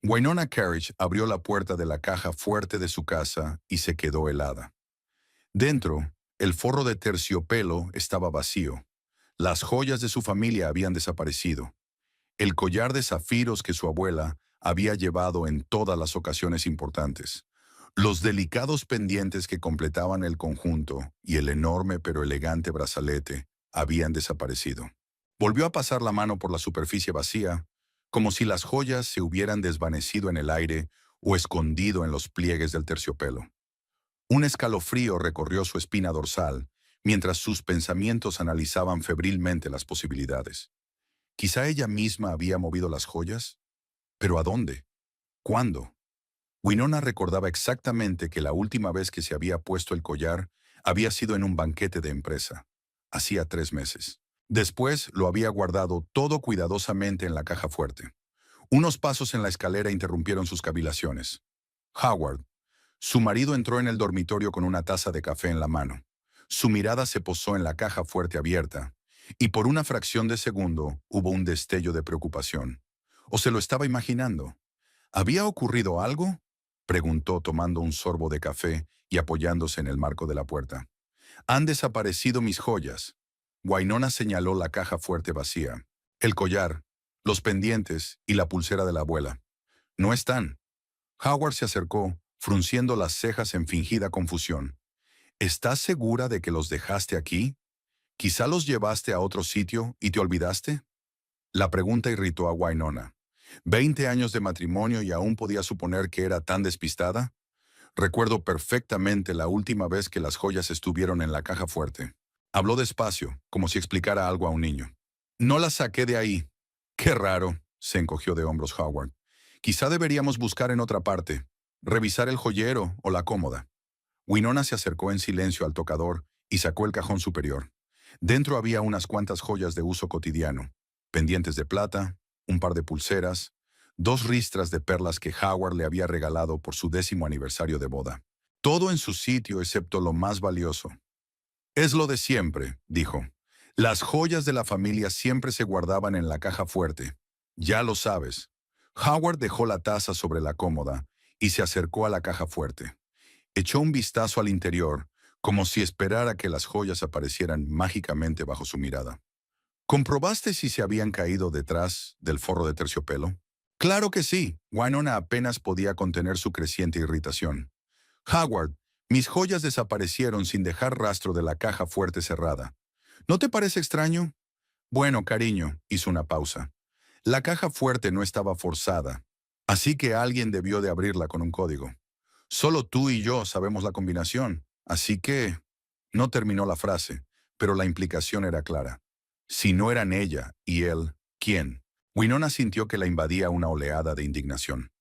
Wynonna Carriage abrió la puerta de la caja fuerte de su casa y se quedó helada. Dentro, el forro de terciopelo estaba vacío. Las joyas de su familia habían desaparecido. El collar de zafiros que su abuela había llevado en todas las ocasiones importantes. Los delicados pendientes que completaban el conjunto y el enorme pero elegante brazalete habían desaparecido. Volvió a pasar la mano por la superficie vacía, como si las joyas se hubieran desvanecido en el aire o escondido en los pliegues del terciopelo. Un escalofrío recorrió su espina dorsal, mientras sus pensamientos analizaban febrilmente las posibilidades. Quizá ella misma había movido las joyas. ¿Pero a dónde? ¿Cuándo? Wynonna recordaba exactamente que la última vez que se había puesto el collar había sido en un banquete de empresa. Hacía 3 meses. Después lo había guardado todo cuidadosamente en la caja fuerte. Unos pasos en la escalera interrumpieron sus cavilaciones. Howard, su marido, entró en el dormitorio con una taza de café en la mano. Su mirada se posó en la caja fuerte abierta, y por una fracción de segundo hubo un destello de preocupación. ¿O se lo estaba imaginando? ¿Había ocurrido algo?, preguntó tomando un sorbo de café y apoyándose en el marco de la puerta. Han desaparecido mis joyas. Wynonna señaló la caja fuerte vacía. El collar, los pendientes y la pulsera de la abuela. No están. Howard se acercó, frunciendo las cejas en fingida confusión. ¿Estás segura de que los dejaste aquí? ¿Quizá los llevaste a otro sitio y te olvidaste? La pregunta irritó a Wynonna. ¿20 años de matrimonio y aún podía suponer que era tan despistada? Recuerdo perfectamente la última vez que las joyas estuvieron en la caja fuerte. Habló despacio, como si explicara algo a un niño. No las saqué de ahí. Qué raro, se encogió de hombros Howard. Quizá deberíamos buscar en otra parte, revisar el joyero o la cómoda. Wynonna se acercó en silencio al tocador y sacó el cajón superior. Dentro había unas cuantas joyas de uso cotidiano, pendientes de plata, un par de pulseras, 2 ristras de perlas que Howard le había regalado por su 10º aniversario de boda. Todo en su sitio excepto lo más valioso. Es lo de siempre, dijo. Las joyas de la familia siempre se guardaban en la caja fuerte. Ya lo sabes. Howard dejó la taza sobre la cómoda y se acercó a la caja fuerte. Echó un vistazo al interior, como si esperara que las joyas aparecieran mágicamente bajo su mirada. ¿Comprobaste si se habían caído detrás del forro de terciopelo? Claro que sí. Wynonna apenas podía contener su creciente irritación. Howard, mis joyas desaparecieron sin dejar rastro de la caja fuerte cerrada. ¿No te parece extraño? Bueno, cariño, hizo una pausa. La caja fuerte no estaba forzada, así que alguien debió de abrirla con un código. Solo tú y yo sabemos la combinación, así que... No terminó la frase, pero la implicación era clara. Si no eran ella y él, ¿quién? Wynonna sintió que la invadía una oleada de indignación.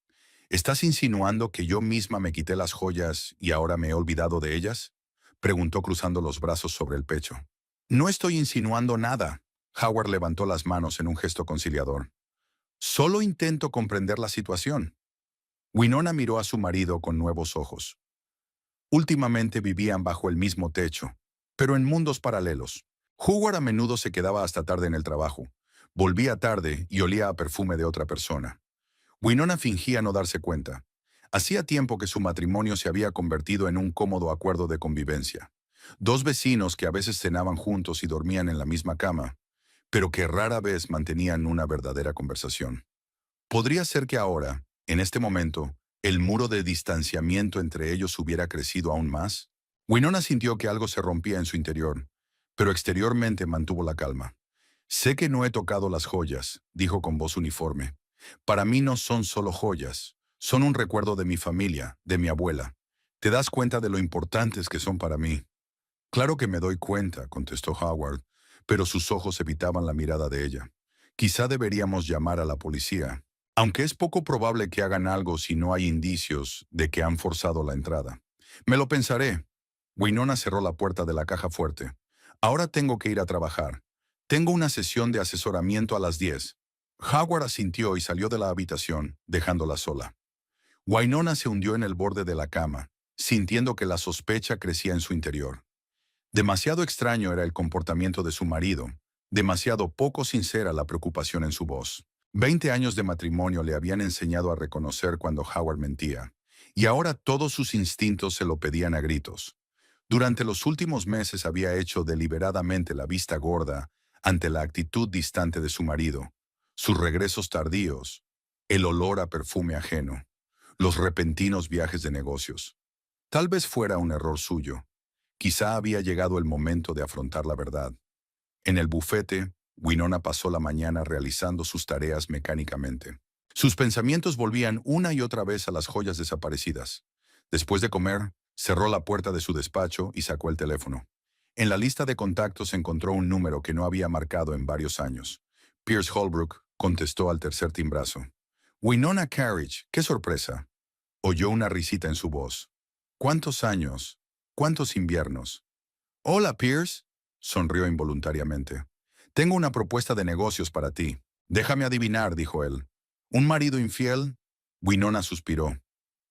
¿Estás insinuando que yo misma me quité las joyas y ahora me he olvidado de ellas?, preguntó cruzando los brazos sobre el pecho. No estoy insinuando nada. Howard levantó las manos en un gesto conciliador. Solo intento comprender la situación. Wynonna miró a su marido con nuevos ojos. Últimamente vivían bajo el mismo techo, pero en mundos paralelos. Howard a menudo se quedaba hasta tarde en el trabajo. Volvía tarde y olía a perfume de otra persona. Wynonna fingía no darse cuenta. Hacía tiempo que su matrimonio se había convertido en un cómodo acuerdo de convivencia. 2 vecinos que a veces cenaban juntos y dormían en la misma cama, pero que rara vez mantenían una verdadera conversación. Podría ser que ahora, en este momento, el muro de distanciamiento entre ellos hubiera crecido aún más. Wynonna sintió que algo se rompía en su interior, pero exteriormente mantuvo la calma. Sé que no he tocado las joyas, dijo con voz uniforme. Para mí no son solo joyas, son un recuerdo de mi familia, de mi abuela. ¿Te das cuenta de lo importantes que son para mí? Claro que me doy cuenta, contestó Howard, pero sus ojos evitaban la mirada de ella. Quizá deberíamos llamar a la policía, aunque es poco probable que hagan algo si no hay indicios de que han forzado la entrada. Me lo pensaré. Wynonna cerró la puerta de la caja fuerte. Ahora tengo que ir a trabajar. Tengo una sesión de asesoramiento a las 10. Howard asintió y salió de la habitación, dejándola sola. Wynonna se hundió en el borde de la cama, sintiendo que la sospecha crecía en su interior. Demasiado extraño era el comportamiento de su marido, demasiado poco sincera la preocupación en su voz. 20 años de matrimonio le habían enseñado a reconocer cuando Howard mentía, y ahora todos sus instintos se lo pedían a gritos. Durante los últimos meses había hecho deliberadamente la vista gorda ante la actitud distante de su marido, sus regresos tardíos, el olor a perfume ajeno, los repentinos viajes de negocios. Tal vez fuera un error suyo. Quizá había llegado el momento de afrontar la verdad. En el bufete, Winona pasó la mañana realizando sus tareas mecánicamente. Sus pensamientos volvían una y otra vez a las joyas desaparecidas. Después de comer, cerró la puerta de su despacho y sacó el teléfono. En la lista de contactos encontró un número que no había marcado en varios años. Pierce Holbrook contestó al tercer timbrazo. Winona Carriage, qué sorpresa. Oyó una risita en su voz. ¿Cuántos años? ¿Cuántos inviernos? Hola, Pierce, sonrió involuntariamente. Tengo una propuesta de negocios para ti. Déjame adivinar, dijo él. ¿Un marido infiel? Winona suspiró.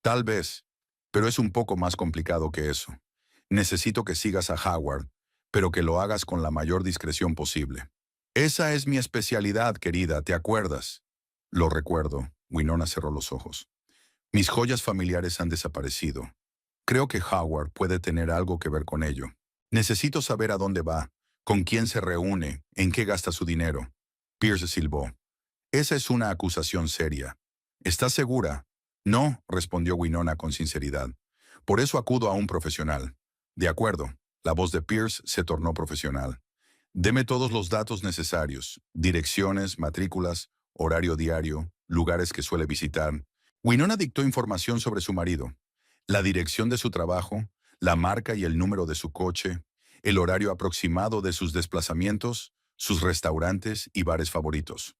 Tal vez, pero es un poco más complicado que eso. Necesito que sigas a Howard, pero que lo hagas con la mayor discreción posible. Esa es mi especialidad, querida, ¿te acuerdas? Lo recuerdo. Winona cerró los ojos. Mis joyas familiares han desaparecido. Creo que Howard puede tener algo que ver con ello. Necesito saber a dónde va, con quién se reúne, en qué gasta su dinero. Pierce silbó. Esa es una acusación seria. ¿Estás segura? No, respondió Winona con sinceridad. Por eso acudo a un profesional. De acuerdo. La voz de Pierce se tornó profesional. Deme todos los datos necesarios, direcciones, matrículas, horario diario, lugares que suele visitar. Winona dictó información sobre su marido, la dirección de su trabajo, la marca y el número de su coche, el horario aproximado de sus desplazamientos, sus restaurantes y bares favoritos.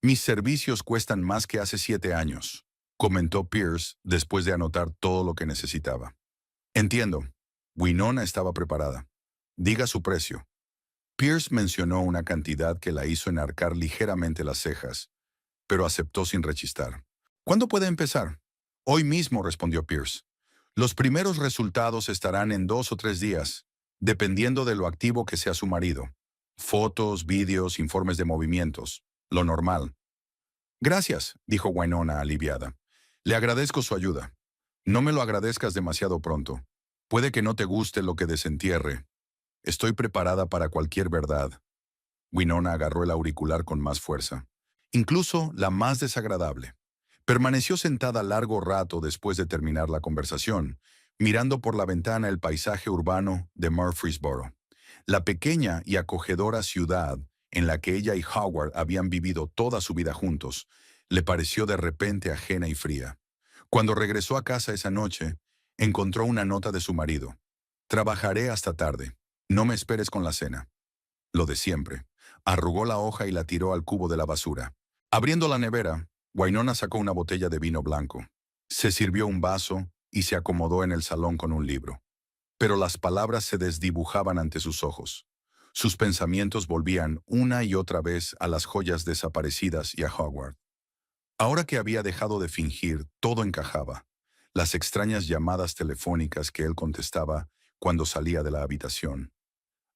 Mis servicios cuestan más que hace 7 años, comentó Pierce después de anotar todo lo que necesitaba. Entiendo. Winona estaba preparada. Diga su precio. Pierce mencionó una cantidad que la hizo enarcar ligeramente las cejas, pero aceptó sin rechistar. ¿Cuándo puede empezar? Hoy mismo, respondió Pierce. Los primeros resultados estarán en 2 o 3 días, dependiendo de lo activo que sea su marido. Fotos, vídeos, informes de movimientos. Lo normal. Gracias, dijo Winona aliviada. Le agradezco su ayuda. No me lo agradezcas demasiado pronto. Puede que no te guste lo que desentierre. Estoy preparada para cualquier verdad. Winona agarró el auricular con más fuerza, incluso la más desagradable. Permaneció sentada largo rato después de terminar la conversación, mirando por la ventana el paisaje urbano de Murfreesboro, la pequeña y acogedora ciudad en la que ella y Howard habían vivido toda su vida juntos. Le pareció de repente ajena y fría. Cuando regresó a casa esa noche, encontró una nota de su marido. Trabajaré hasta tarde. No me esperes con la cena. Lo de siempre. Arrugó la hoja y la tiró al cubo de la basura. Abriendo la nevera, Winona sacó una botella de vino blanco. Se sirvió un vaso y se acomodó en el salón con un libro. Pero las palabras se desdibujaban ante sus ojos. Sus pensamientos volvían una y otra vez a las joyas desaparecidas y a Howard. Ahora que había dejado de fingir, todo encajaba. Las extrañas llamadas telefónicas que él contestaba cuando salía de la habitación.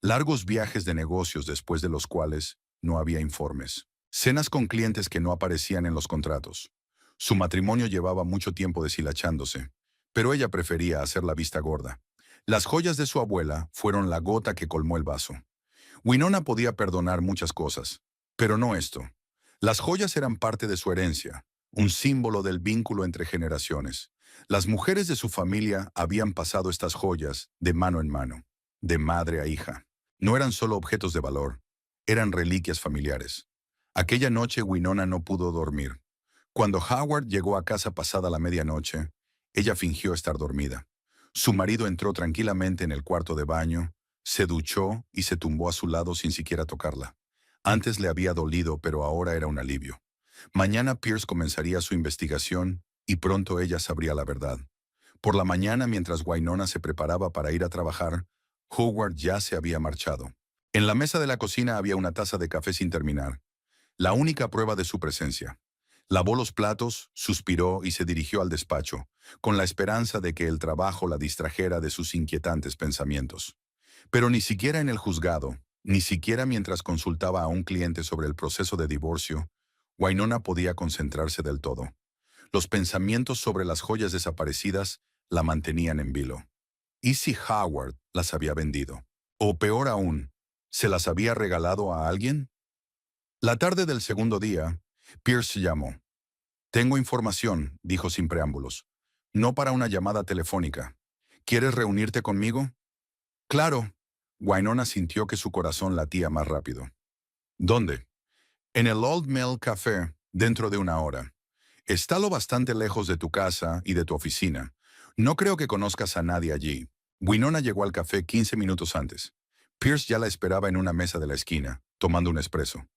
Largos viajes de negocios después de los cuales no había informes. Cenas con clientes que no aparecían en los contratos. Su matrimonio llevaba mucho tiempo deshilachándose, pero ella prefería hacer la vista gorda. Las joyas de su abuela fueron la gota que colmó el vaso. Winona podía perdonar muchas cosas, pero no esto. Las joyas eran parte de su herencia, un símbolo del vínculo entre generaciones. Las mujeres de su familia habían pasado estas joyas de mano en mano, de madre a hija. No eran solo objetos de valor, eran reliquias familiares. Aquella noche Winona no pudo dormir. Cuando Howard llegó a casa pasada la medianoche, ella fingió estar dormida. Su marido entró tranquilamente en el cuarto de baño, se duchó y se tumbó a su lado sin siquiera tocarla. Antes le había dolido, pero ahora era un alivio. Mañana Pierce comenzaría su investigación y pronto ella sabría la verdad. Por la mañana, mientras Winona se preparaba para ir a trabajar, Howard ya se había marchado. En la mesa de la cocina había una taza de café sin terminar, la única prueba de su presencia. Lavó los platos, suspiró y se dirigió al despacho, con la esperanza de que el trabajo la distrajera de sus inquietantes pensamientos. Pero ni siquiera en el juzgado, ni siquiera mientras consultaba a un cliente sobre el proceso de divorcio, Wynonna podía concentrarse del todo. Los pensamientos sobre las joyas desaparecidas la mantenían en vilo. ¿Y si Howard las había vendido? O peor aún, ¿se las había regalado a alguien? La tarde del segundo día, Pierce llamó. Tengo información, dijo sin preámbulos. No para una llamada telefónica. ¿Quieres reunirte conmigo? Claro. Wynonna sintió que su corazón latía más rápido. ¿Dónde? En el Old Mill Café, dentro de una hora. Está lo bastante lejos de tu casa y de tu oficina. No creo que conozcas a nadie allí. Wynonna llegó al café 15 minutos antes. Pierce ya la esperaba en una mesa de la esquina, tomando un espresso.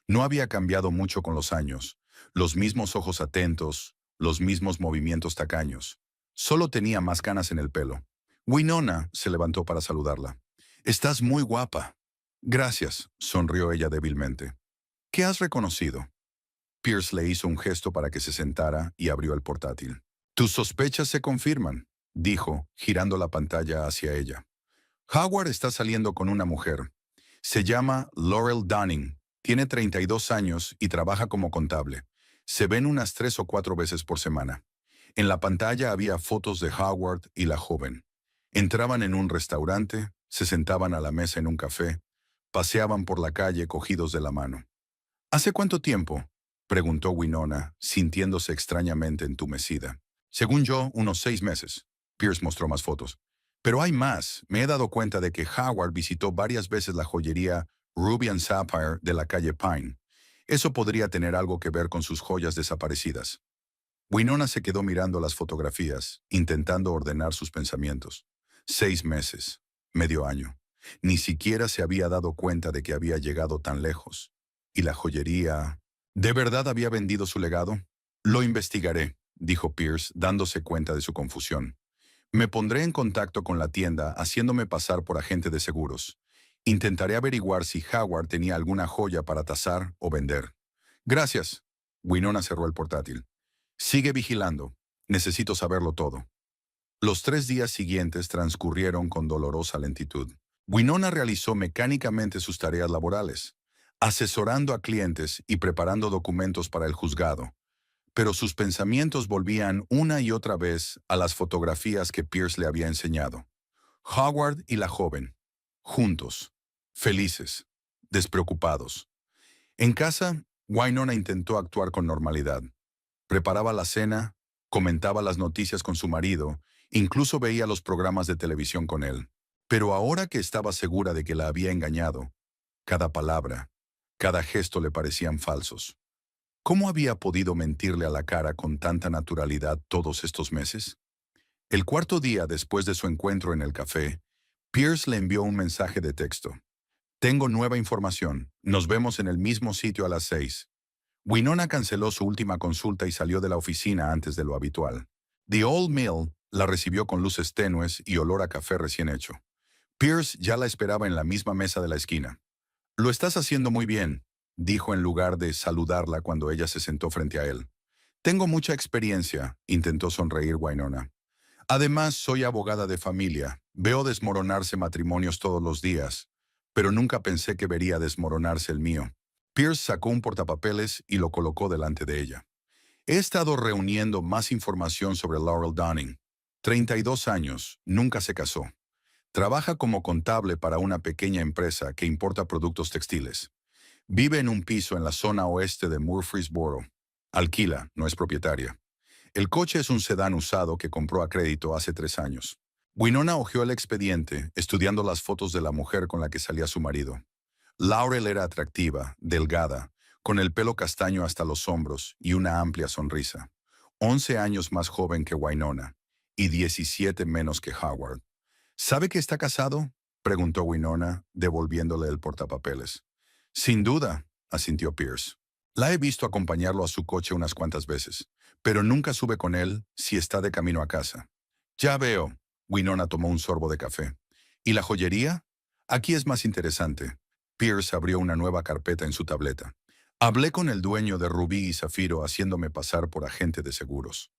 No había cambiado mucho con los años. Los mismos ojos atentos, los mismos movimientos tacaños. Solo tenía más canas en el pelo. Wynonna se levantó para saludarla. Estás muy guapa. Gracias, sonrió ella débilmente. ¿Qué has reconocido? Pierce le hizo un gesto para que se sentara y abrió el portátil. Tus sospechas se confirman, dijo, girando la pantalla hacia ella. Howard está saliendo con una mujer. Se llama Laurel Dunning. Tiene 32 años y trabaja como contable. Se ven unas 3 o 4 veces por semana. En la pantalla había fotos de Howard y la joven. Entraban en un restaurante, se sentaban a la mesa en un café, paseaban por la calle cogidos de la mano. ¿Hace cuánto tiempo? Preguntó Wynonna, sintiéndose extrañamente entumecida. Según yo, unos 6 meses. Pierce mostró más fotos. Pero hay más. Me he dado cuenta de que Howard visitó varias veces la joyería Ruby and Sapphire de la calle Pine. Eso podría tener algo que ver con sus joyas desaparecidas. Wynonna se quedó mirando las fotografías, intentando ordenar sus pensamientos. 6 meses. Medio año. Ni siquiera se había dado cuenta de que había llegado tan lejos. Y la joyería... ¿De verdad había vendido su legado? Lo investigaré, dijo Pierce, dándose cuenta de su confusión. Me pondré en contacto con la tienda haciéndome pasar por agente de seguros. Intentaré averiguar si Howard tenía alguna joya para tasar o vender. Gracias. Wynonna cerró el portátil. Sigue vigilando. Necesito saberlo todo. Los 3 días siguientes transcurrieron con dolorosa lentitud. Wynonna realizó mecánicamente sus tareas laborales, asesorando a clientes y preparando documentos para el juzgado, pero sus pensamientos volvían una y otra vez a las fotografías que Pierce le había enseñado. Howard y la joven, juntos, felices, despreocupados. En casa, Wynonna intentó actuar con normalidad. Preparaba la cena, comentaba las noticias con su marido, incluso veía los programas de televisión con él. Pero ahora que estaba segura de que la había engañado, cada palabra, cada gesto le parecían falsos. ¿Cómo había podido mentirle a la cara con tanta naturalidad todos estos meses? El cuarto día después de su encuentro en el café, Pierce le envió un mensaje de texto. Tengo nueva información. Nos vemos en el mismo sitio a las 6. Wynonna canceló su última consulta y salió de la oficina antes de lo habitual. The Old Mill la recibió con luces tenues y olor a café recién hecho. Pierce ya la esperaba en la misma mesa de la esquina. Lo estás haciendo muy bien, dijo en lugar de saludarla cuando ella se sentó frente a él. Tengo mucha experiencia, intentó sonreír Wynonna. Además, soy abogada de familia. Veo desmoronarse matrimonios todos los días, pero nunca pensé que vería desmoronarse el mío. Pierce sacó un portapapeles y lo colocó delante de ella. He estado reuniendo más información sobre Laurel Dunning. 32 años, nunca se casó. Trabaja como contable para una pequeña empresa que importa productos textiles. Vive en un piso en la zona oeste de Murfreesboro. Alquila, no es propietaria. El coche es un sedán usado que compró a crédito hace 3 años. Wynonna hojeó el expediente, estudiando las fotos de la mujer con la que salía su marido. Laurel era atractiva, delgada, con el pelo castaño hasta los hombros y una amplia sonrisa. 11 años más joven que Wynonna y 17 menos que Howard. ¿Sabe que está casado? Preguntó Wynonna, devolviéndole el portapapeles. Sin duda, asintió Pierce. La he visto acompañarlo a su coche unas cuantas veces, pero nunca sube con él si está de camino a casa. Ya veo. Wynonna tomó un sorbo de café. ¿Y la joyería? Aquí es más interesante. Pierce abrió una nueva carpeta en su tableta. Hablé con el dueño de Rubí y Zafiro haciéndome pasar por agente de seguros.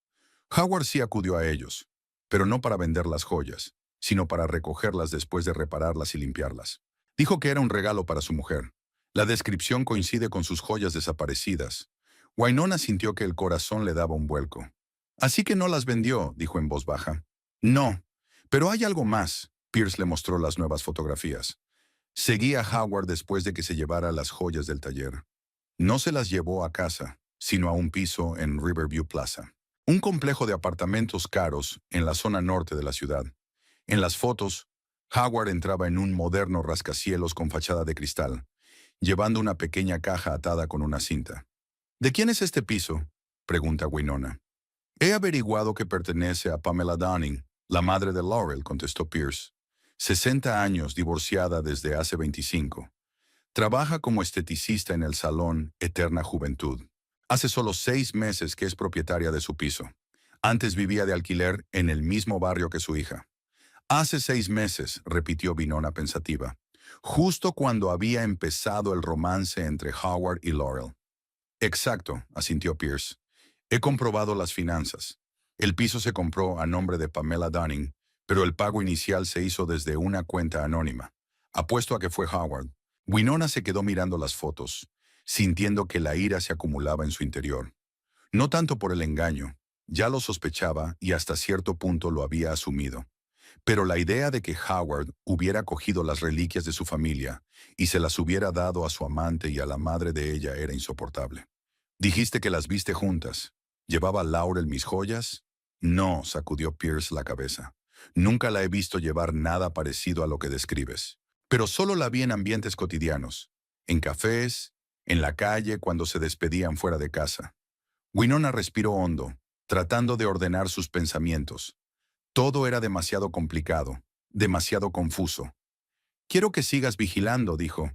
Howard sí acudió a ellos, pero no para vender las joyas, sino para recogerlas después de repararlas y limpiarlas. Dijo que era un regalo para su mujer. La descripción coincide con sus joyas desaparecidas. Wynonna sintió que el corazón le daba un vuelco. Así que no las vendió, dijo en voz baja. No, pero hay algo más. Pierce le mostró las nuevas fotografías. Seguía a Howard después de que se llevara las joyas del taller. No se las llevó a casa, sino a un piso en Riverview Plaza, un complejo de apartamentos caros en la zona norte de la ciudad. En las fotos, Howard entraba en un moderno rascacielos con fachada de cristal, llevando una pequeña caja atada con una cinta. ¿De quién es este piso?, pregunta Wynonna. He averiguado que pertenece a Pamela Dunning, la madre de Laurel, contestó Pierce. 60 años, divorciada desde hace 25. Trabaja como esteticista en el salón Eterna Juventud. Hace solo 6 meses que es propietaria de su piso. Antes vivía de alquiler en el mismo barrio que su hija. Hace 6 meses, repitió Wynonna pensativa, justo cuando había empezado el romance entre Howard y Laurel. Exacto, asintió Pierce. He comprobado las finanzas. El piso se compró a nombre de Pamela Dunning, pero el pago inicial se hizo desde una cuenta anónima. Apuesto a que fue Howard. Wynonna se quedó mirando las fotos, sintiendo que la ira se acumulaba en su interior. No tanto por el engaño, ya lo sospechaba y hasta cierto punto lo había asumido. Pero la idea de que Howard hubiera cogido las reliquias de su familia y se las hubiera dado a su amante y a la madre de ella era insoportable. Dijiste que las viste juntas. ¿Llevaba Laurel mis joyas? No, sacudió Pierce la cabeza. Nunca la he visto llevar nada parecido a lo que describes. Pero solo la vi en ambientes cotidianos, en cafés, en la calle cuando se despedían fuera de casa. Wynonna respiró hondo, tratando de ordenar sus pensamientos. Todo era demasiado complicado, demasiado confuso. Quiero que sigas vigilando, dijo.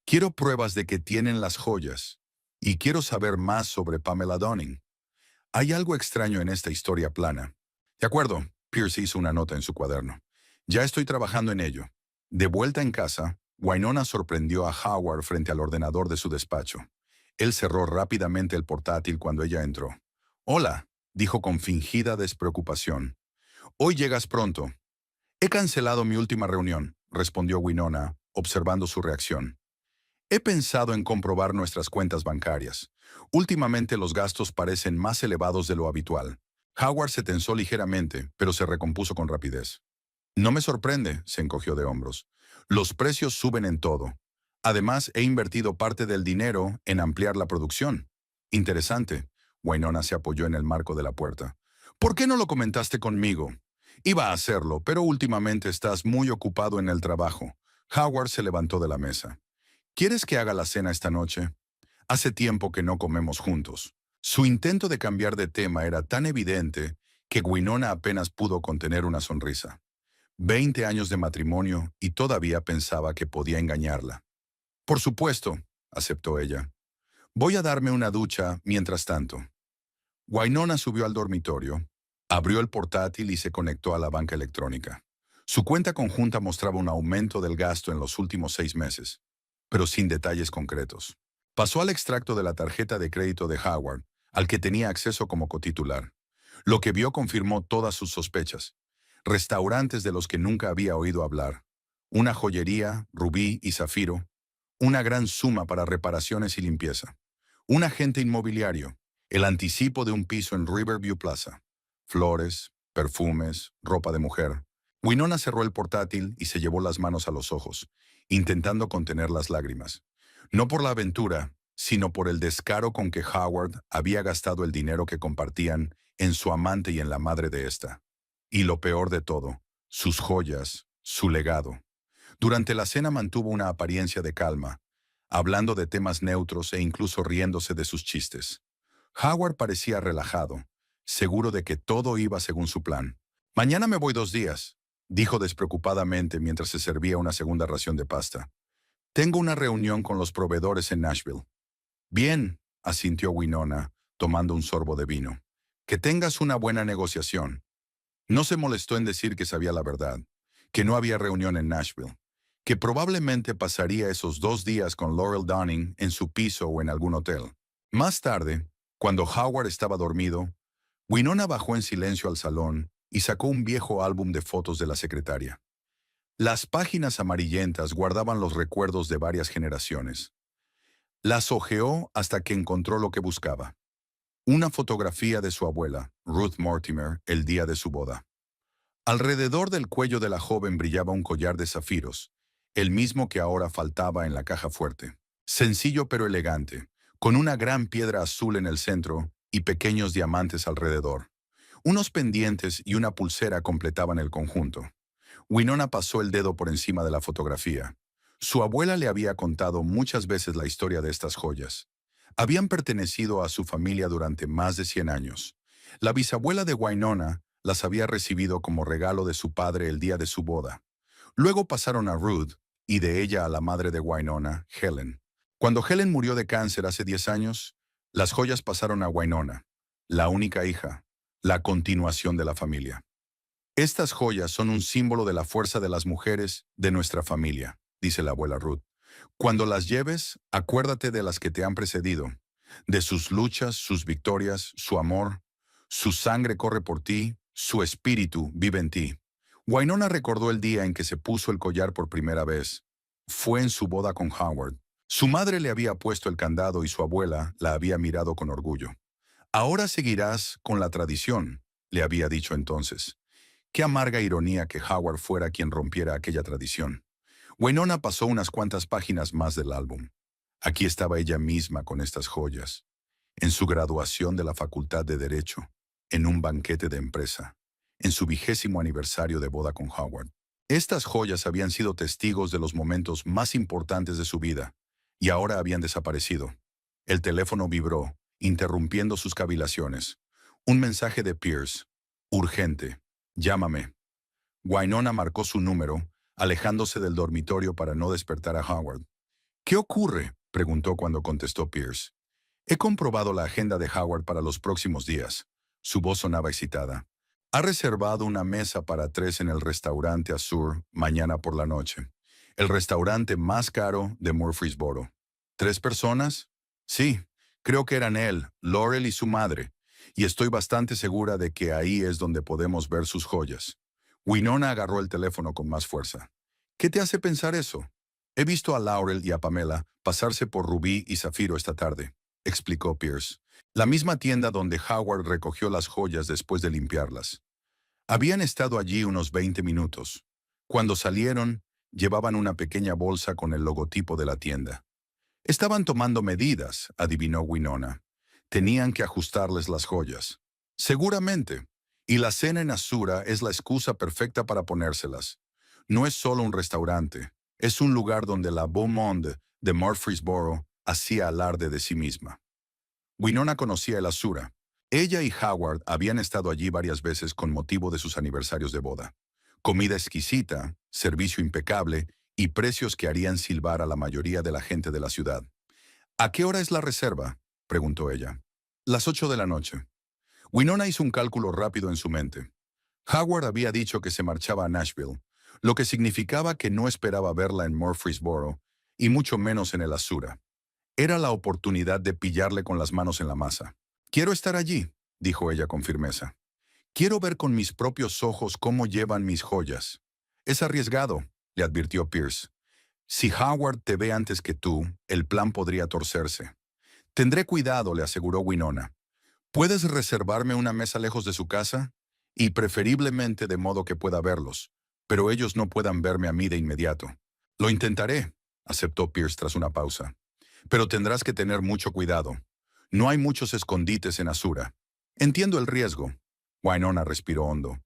Quiero pruebas de que tienen las joyas. Y quiero saber más sobre Pamela Dunning. Hay algo extraño en esta historia plana. De acuerdo, Pierce hizo una nota en su cuaderno. Ya estoy trabajando en ello. De vuelta en casa, Wynonna sorprendió a Howard frente al ordenador de su despacho. Él cerró rápidamente el portátil cuando ella entró. Hola, dijo con fingida despreocupación. Hoy llegas pronto. He cancelado mi última reunión, respondió Wynonna, observando su reacción. He pensado en comprobar nuestras cuentas bancarias. Últimamente los gastos parecen más elevados de lo habitual. Howard se tensó ligeramente, pero se recompuso con rapidez. No me sorprende, se encogió de hombros. Los precios suben en todo. Además, he invertido parte del dinero en ampliar la producción. Interesante. Wynonna se apoyó en el marco de la puerta. ¿Por qué no lo comentaste conmigo? Iba a hacerlo, pero últimamente estás muy ocupado en el trabajo. Howard se levantó de la mesa. ¿Quieres que haga la cena esta noche? Hace tiempo que no comemos juntos. Su intento de cambiar de tema era tan evidente que Wynonna apenas pudo contener una sonrisa. 20 años de matrimonio y todavía pensaba que podía engañarla. Por supuesto, aceptó ella. Voy a darme una ducha mientras tanto. Wynonna subió al dormitorio, abrió el portátil y se conectó a la banca electrónica. Su cuenta conjunta mostraba un aumento del gasto en los últimos 6 meses, pero sin detalles concretos. Pasó al extracto de la tarjeta de crédito de Howard, al que tenía acceso como cotitular. Lo que vio confirmó todas sus sospechas. Restaurantes de los que nunca había oído hablar. Una joyería, rubí y zafiro. Una gran suma para reparaciones y limpieza. Un agente inmobiliario. El anticipo de un piso en Riverview Plaza. Flores, perfumes, ropa de mujer. Wynonna cerró el portátil y se llevó las manos a los ojos, intentando contener las lágrimas. No por la aventura, sino por el descaro con que Howard había gastado el dinero que compartían en su amante y en la madre de ésta. Y lo peor de todo, sus joyas, su legado. Durante la cena mantuvo una apariencia de calma, hablando de temas neutros e incluso riéndose de sus chistes. Howard parecía relajado, seguro de que todo iba según su plan. Mañana me voy 2 días, dijo despreocupadamente mientras se servía una segunda ración de pasta. Tengo una reunión con los proveedores en Nashville. Bien, asintió Wynonna, tomando un sorbo de vino. Que tengas una buena negociación. No se molestó en decir que sabía la verdad, que no había reunión en Nashville, que probablemente pasaría esos 2 días con Laurel Dunning en su piso o en algún hotel. Más tarde, cuando Howard estaba dormido, Wynonna bajó en silencio al salón y sacó un viejo álbum de fotos de la secretaria. Las páginas amarillentas guardaban los recuerdos de varias generaciones. Las hojeó hasta que encontró lo que buscaba. Una fotografía de su abuela, Ruth Mortimer, el día de su boda. Alrededor del cuello de la joven brillaba un collar de zafiros, el mismo que ahora faltaba en la caja fuerte. Sencillo pero elegante, con una gran piedra azul en el centro y pequeños diamantes alrededor. Unos pendientes y una pulsera completaban el conjunto. Winona pasó el dedo por encima de la fotografía. Su abuela le había contado muchas veces la historia de estas joyas. Habían pertenecido a su familia durante más de 100 años. La bisabuela de Winona las había recibido como regalo de su padre el día de su boda. Luego pasaron a Ruth y de ella a la madre de Winona, Helen. Cuando Helen murió de cáncer hace 10 años, las joyas pasaron a Winona, la única hija, la continuación de la familia. Estas joyas son un símbolo de la fuerza de las mujeres de nuestra familia, dice la abuela Ruth. Cuando las lleves, acuérdate de las que te han precedido, de sus luchas, sus victorias, su amor. Su sangre corre por ti, su espíritu vive en ti. Winona recordó el día en que se puso el collar por primera vez. Fue en su boda con Howard. Su madre le había puesto el candado y su abuela la había mirado con orgullo. Ahora seguirás con la tradición, le había dicho entonces. Qué amarga ironía que Howard fuera quien rompiera aquella tradición. Winona pasó unas cuantas páginas más del álbum. Aquí estaba ella misma con estas joyas, en su graduación de la Facultad de Derecho, en un banquete de empresa, en su 20º aniversario de boda con Howard. Estas joyas habían sido testigos de los momentos más importantes de su vida, y ahora habían desaparecido. El teléfono vibró, interrumpiendo sus cavilaciones. Un mensaje de Pierce. Urgente. Llámame. Winona marcó su número, alejándose del dormitorio para no despertar a Howard. ¿Qué ocurre?, preguntó cuando contestó Pierce. He comprobado la agenda de Howard para los próximos días. Su voz sonaba excitada. Ha reservado una mesa para 3 en el restaurante Azur mañana por la noche. El restaurante más caro de Murfreesboro. ¿3 personas? Sí, creo que eran él, Laurel y su madre. Y estoy bastante segura de que ahí es donde podemos ver sus joyas. Winona agarró el teléfono con más fuerza. ¿Qué te hace pensar eso? He visto a Laurel y a Pamela pasarse por Rubí y Zafiro esta tarde, explicó Pierce. La misma tienda donde Howard recogió las joyas después de limpiarlas. Habían estado allí unos 20 minutos. Cuando salieron, llevaban una pequeña bolsa con el logotipo de la tienda. Estaban tomando medidas, adivinó Winona. Tenían que ajustarles las joyas. Seguramente. Y la cena en Azura es la excusa perfecta para ponérselas. No es solo un restaurante, es un lugar donde la beau monde de Murfreesboro hacía alarde de sí misma. Winona conocía el Azura. Ella y Howard habían estado allí varias veces con motivo de sus aniversarios de boda. Comida exquisita, servicio impecable y precios que harían silbar a la mayoría de la gente de la ciudad. ¿A qué hora es la reserva?, preguntó ella. Las 8 de la noche. Winona hizo un cálculo rápido en su mente. Howard había dicho que se marchaba a Nashville, lo que significaba que no esperaba verla en Murfreesboro, y mucho menos en el Azura. Era la oportunidad de pillarle con las manos en la masa. Quiero estar allí, dijo ella con firmeza. Quiero ver con mis propios ojos cómo llevan mis joyas. Es arriesgado, le advirtió Pierce. Si Howard te ve antes que tú, el plan podría torcerse. Tendré cuidado, le aseguró Winona. ¿Puedes reservarme una mesa lejos de su casa? Y preferiblemente de modo que pueda verlos, pero ellos no puedan verme a mí de inmediato. Lo intentaré, aceptó Pierce tras una pausa. Pero tendrás que tener mucho cuidado. No hay muchos escondites en Azura. Entiendo el riesgo. Winona respiró hondo.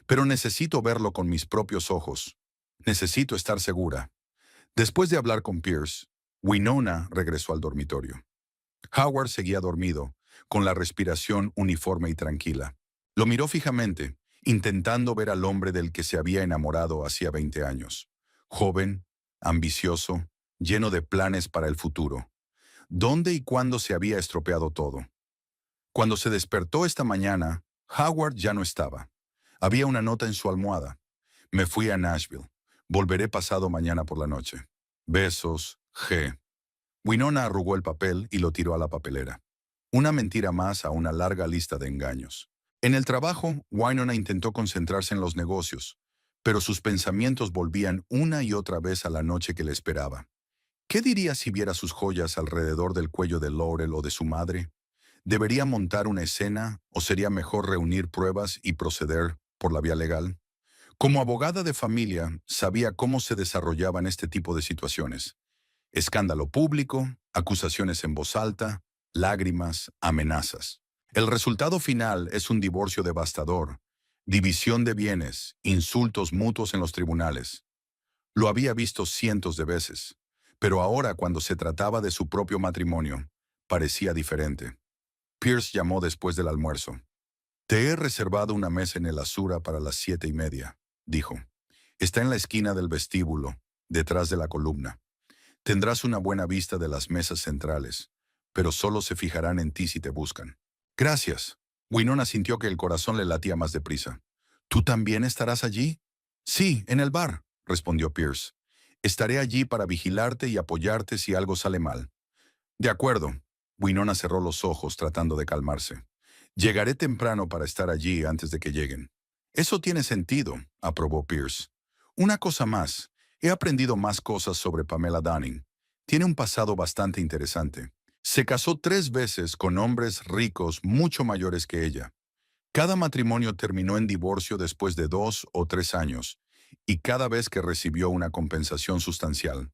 Pero necesito verlo con mis propios ojos. Necesito estar segura. Después de hablar con Pierce, Winona regresó al dormitorio. Howard seguía dormido, con la respiración uniforme y tranquila. Lo miró fijamente, intentando ver al hombre del que se había enamorado hacía 20 años. Joven, ambicioso, lleno de planes para el futuro. ¿Dónde y cuándo se había estropeado todo? Cuando se despertó esta mañana, Howard ya no estaba. Había una nota en su almohada. Me fui a Nashville. Volveré pasado mañana por la noche. Besos, G. Winona arrugó el papel y lo tiró a la papelera. Una mentira más a una larga lista de engaños. En el trabajo, Winona intentó concentrarse en los negocios, pero sus pensamientos volvían una y otra vez a la noche que le esperaba. ¿Qué diría si viera sus joyas alrededor del cuello de Laurel o de su madre? ¿Debería montar una escena o sería mejor reunir pruebas y proceder por la vía legal? Como abogada de familia, sabía cómo se desarrollaban este tipo de situaciones. Escándalo público, acusaciones en voz alta, lágrimas, amenazas. El resultado final es un divorcio devastador, división de bienes, insultos mutuos en los tribunales. Lo había visto cientos de veces, pero ahora cuando se trataba de su propio matrimonio, parecía diferente. Pierce llamó después del almuerzo. Te he reservado una mesa en el Azura para las 7:30, dijo. Está en la esquina del vestíbulo, detrás de la columna. Tendrás una buena vista de las mesas centrales, pero solo se fijarán en ti si te buscan. Gracias. Winona sintió que el corazón le latía más deprisa. ¿Tú también estarás allí? Sí, en el bar, respondió Pierce. Estaré allí para vigilarte y apoyarte si algo sale mal. De acuerdo. Winona cerró los ojos tratando de calmarse. Llegaré temprano para estar allí antes de que lleguen. Eso tiene sentido, aprobó Pierce. Una cosa más. He aprendido más cosas sobre Pamela Dunning. Tiene un pasado bastante interesante. Se casó 3 veces con hombres ricos mucho mayores que ella. Cada matrimonio terminó en divorcio después de 2 o 3 años, y cada vez que recibió una compensación sustancial.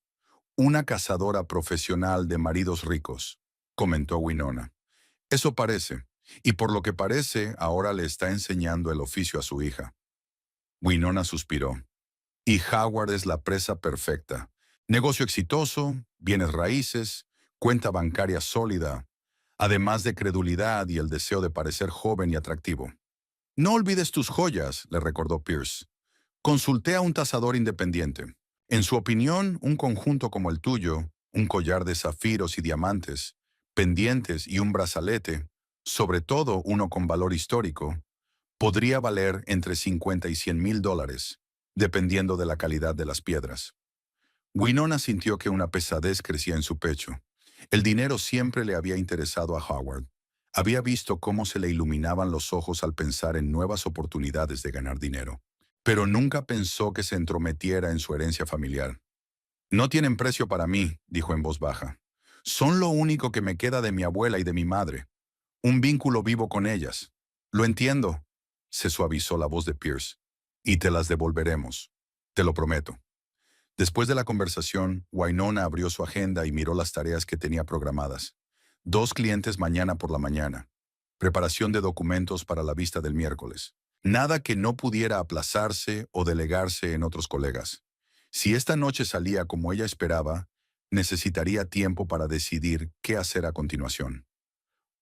Una cazadora profesional de maridos ricos, comentó Winona. Eso parece, y por lo que parece, ahora le está enseñando el oficio a su hija. Winona suspiró. Y Howard es la presa perfecta. Negocio exitoso, bienes raíces, cuenta bancaria sólida, además de credulidad y el deseo de parecer joven y atractivo. No olvides tus joyas, le recordó Pierce. Consulté a un tasador independiente. En su opinión, un conjunto como el tuyo, un collar de zafiros y diamantes, pendientes y un brazalete, sobre todo uno con valor histórico, podría valer entre 50 y $100,000, dependiendo de la calidad de las piedras. Winona sintió que una pesadez crecía en su pecho. El dinero siempre le había interesado a Howard. Había visto cómo se le iluminaban los ojos al pensar en nuevas oportunidades de ganar dinero. Pero nunca pensó que se entrometiera en su herencia familiar. No tienen precio para mí, dijo en voz baja. Son lo único que me queda de mi abuela y de mi madre. Un vínculo vivo con ellas. Lo entiendo, se suavizó la voz de Pierce. Y te las devolveremos. Te lo prometo. Después de la conversación, Winona abrió su agenda y miró las tareas que tenía programadas. 2 clientes mañana por la mañana. Preparación de documentos para la vista del miércoles. Nada que no pudiera aplazarse o delegarse en otros colegas. Si esta noche salía como ella esperaba, necesitaría tiempo para decidir qué hacer a continuación.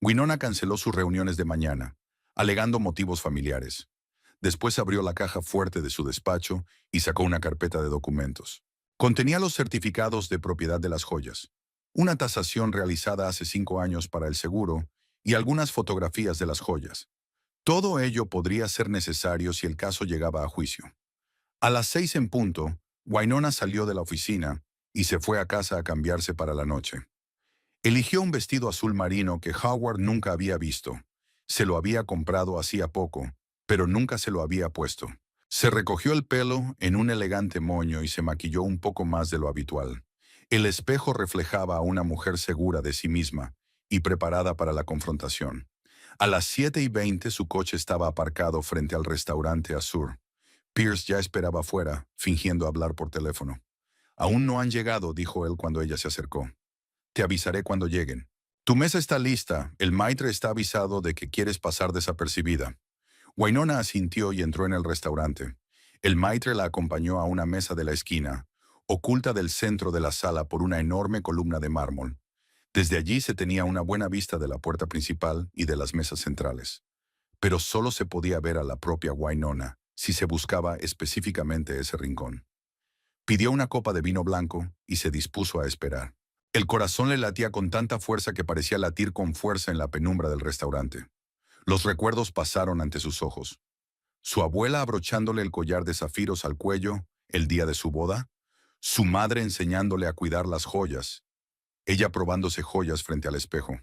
Winona canceló sus reuniones de mañana, alegando motivos familiares. Después abrió la caja fuerte de su despacho y sacó una carpeta de documentos. Contenía los certificados de propiedad de las joyas, una tasación realizada hace 5 años para el seguro y algunas fotografías de las joyas. Todo ello podría ser necesario si el caso llegaba a juicio. A las 6 en punto, Winona salió de la oficina y se fue a casa a cambiarse para la noche. Eligió un vestido azul marino que Howard nunca había visto. Se lo había comprado hacía poco, pero nunca se lo había puesto. Se recogió el pelo en un elegante moño y se maquilló un poco más de lo habitual. El espejo reflejaba a una mujer segura de sí misma y preparada para la confrontación. A las 7:20 su coche estaba aparcado frente al restaurante Azur. Pierce ya esperaba afuera, fingiendo hablar por teléfono. Aún no han llegado, dijo él cuando ella se acercó. Te avisaré cuando lleguen. Tu mesa está lista. El maitre está avisado de que quieres pasar desapercibida. Winona asintió y entró en el restaurante. El maitre la acompañó a una mesa de la esquina, oculta del centro de la sala por una enorme columna de mármol. Desde allí se tenía una buena vista de la puerta principal y de las mesas centrales. Pero solo se podía ver a la propia Winona si se buscaba específicamente ese rincón. Pidió una copa de vino blanco y se dispuso a esperar. El corazón le latía con tanta fuerza que parecía latir con fuerza en la penumbra del restaurante. Los recuerdos pasaron ante sus ojos. Su abuela abrochándole el collar de zafiros al cuello el día de su boda, su madre enseñándole a cuidar las joyas, ella probándose joyas frente al espejo.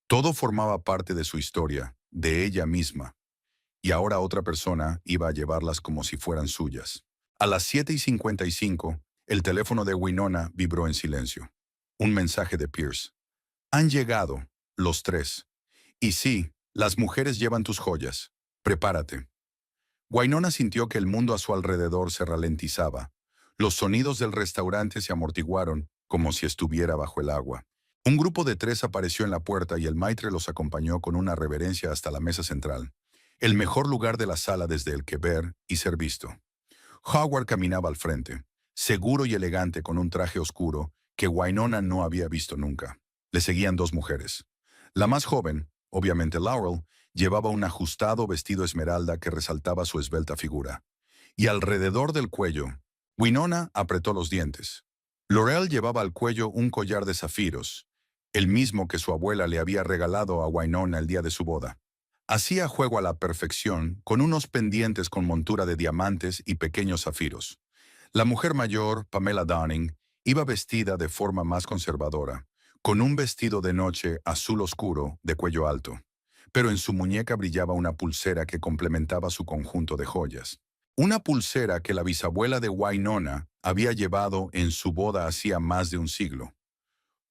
Todo formaba parte de su historia, de ella misma, y ahora otra persona iba a llevarlas como si fueran suyas. A las 7:55, el teléfono de Winona vibró en silencio. Un mensaje de Pierce. Han llegado, los tres. Y sí, las mujeres llevan tus joyas. Prepárate. Wynonna sintió que el mundo a su alrededor se ralentizaba. Los sonidos del restaurante se amortiguaron, como si estuviera bajo el agua. Un grupo de 3 apareció en la puerta y el maitre los acompañó con una reverencia hasta la mesa central, el mejor lugar de la sala desde el que ver y ser visto. Howard caminaba al frente, seguro y elegante con un traje oscuro que Wynonna no había visto nunca. Le seguían 2 mujeres. La más joven, obviamente Laurel, llevaba un ajustado vestido esmeralda que resaltaba su esbelta figura. Y alrededor del cuello, Wynonna apretó los dientes. Laurel llevaba al cuello un collar de zafiros, el mismo que su abuela le había regalado a Wynonna el día de su boda. Hacía juego a la perfección con unos pendientes con montura de diamantes y pequeños zafiros. La mujer mayor, Pamela Downing, iba vestida de forma más conservadora, con un vestido de noche azul oscuro de cuello alto, pero en su muñeca brillaba una pulsera que complementaba su conjunto de joyas. Una pulsera que la bisabuela de Wynonna había llevado en su boda hacía más de un siglo.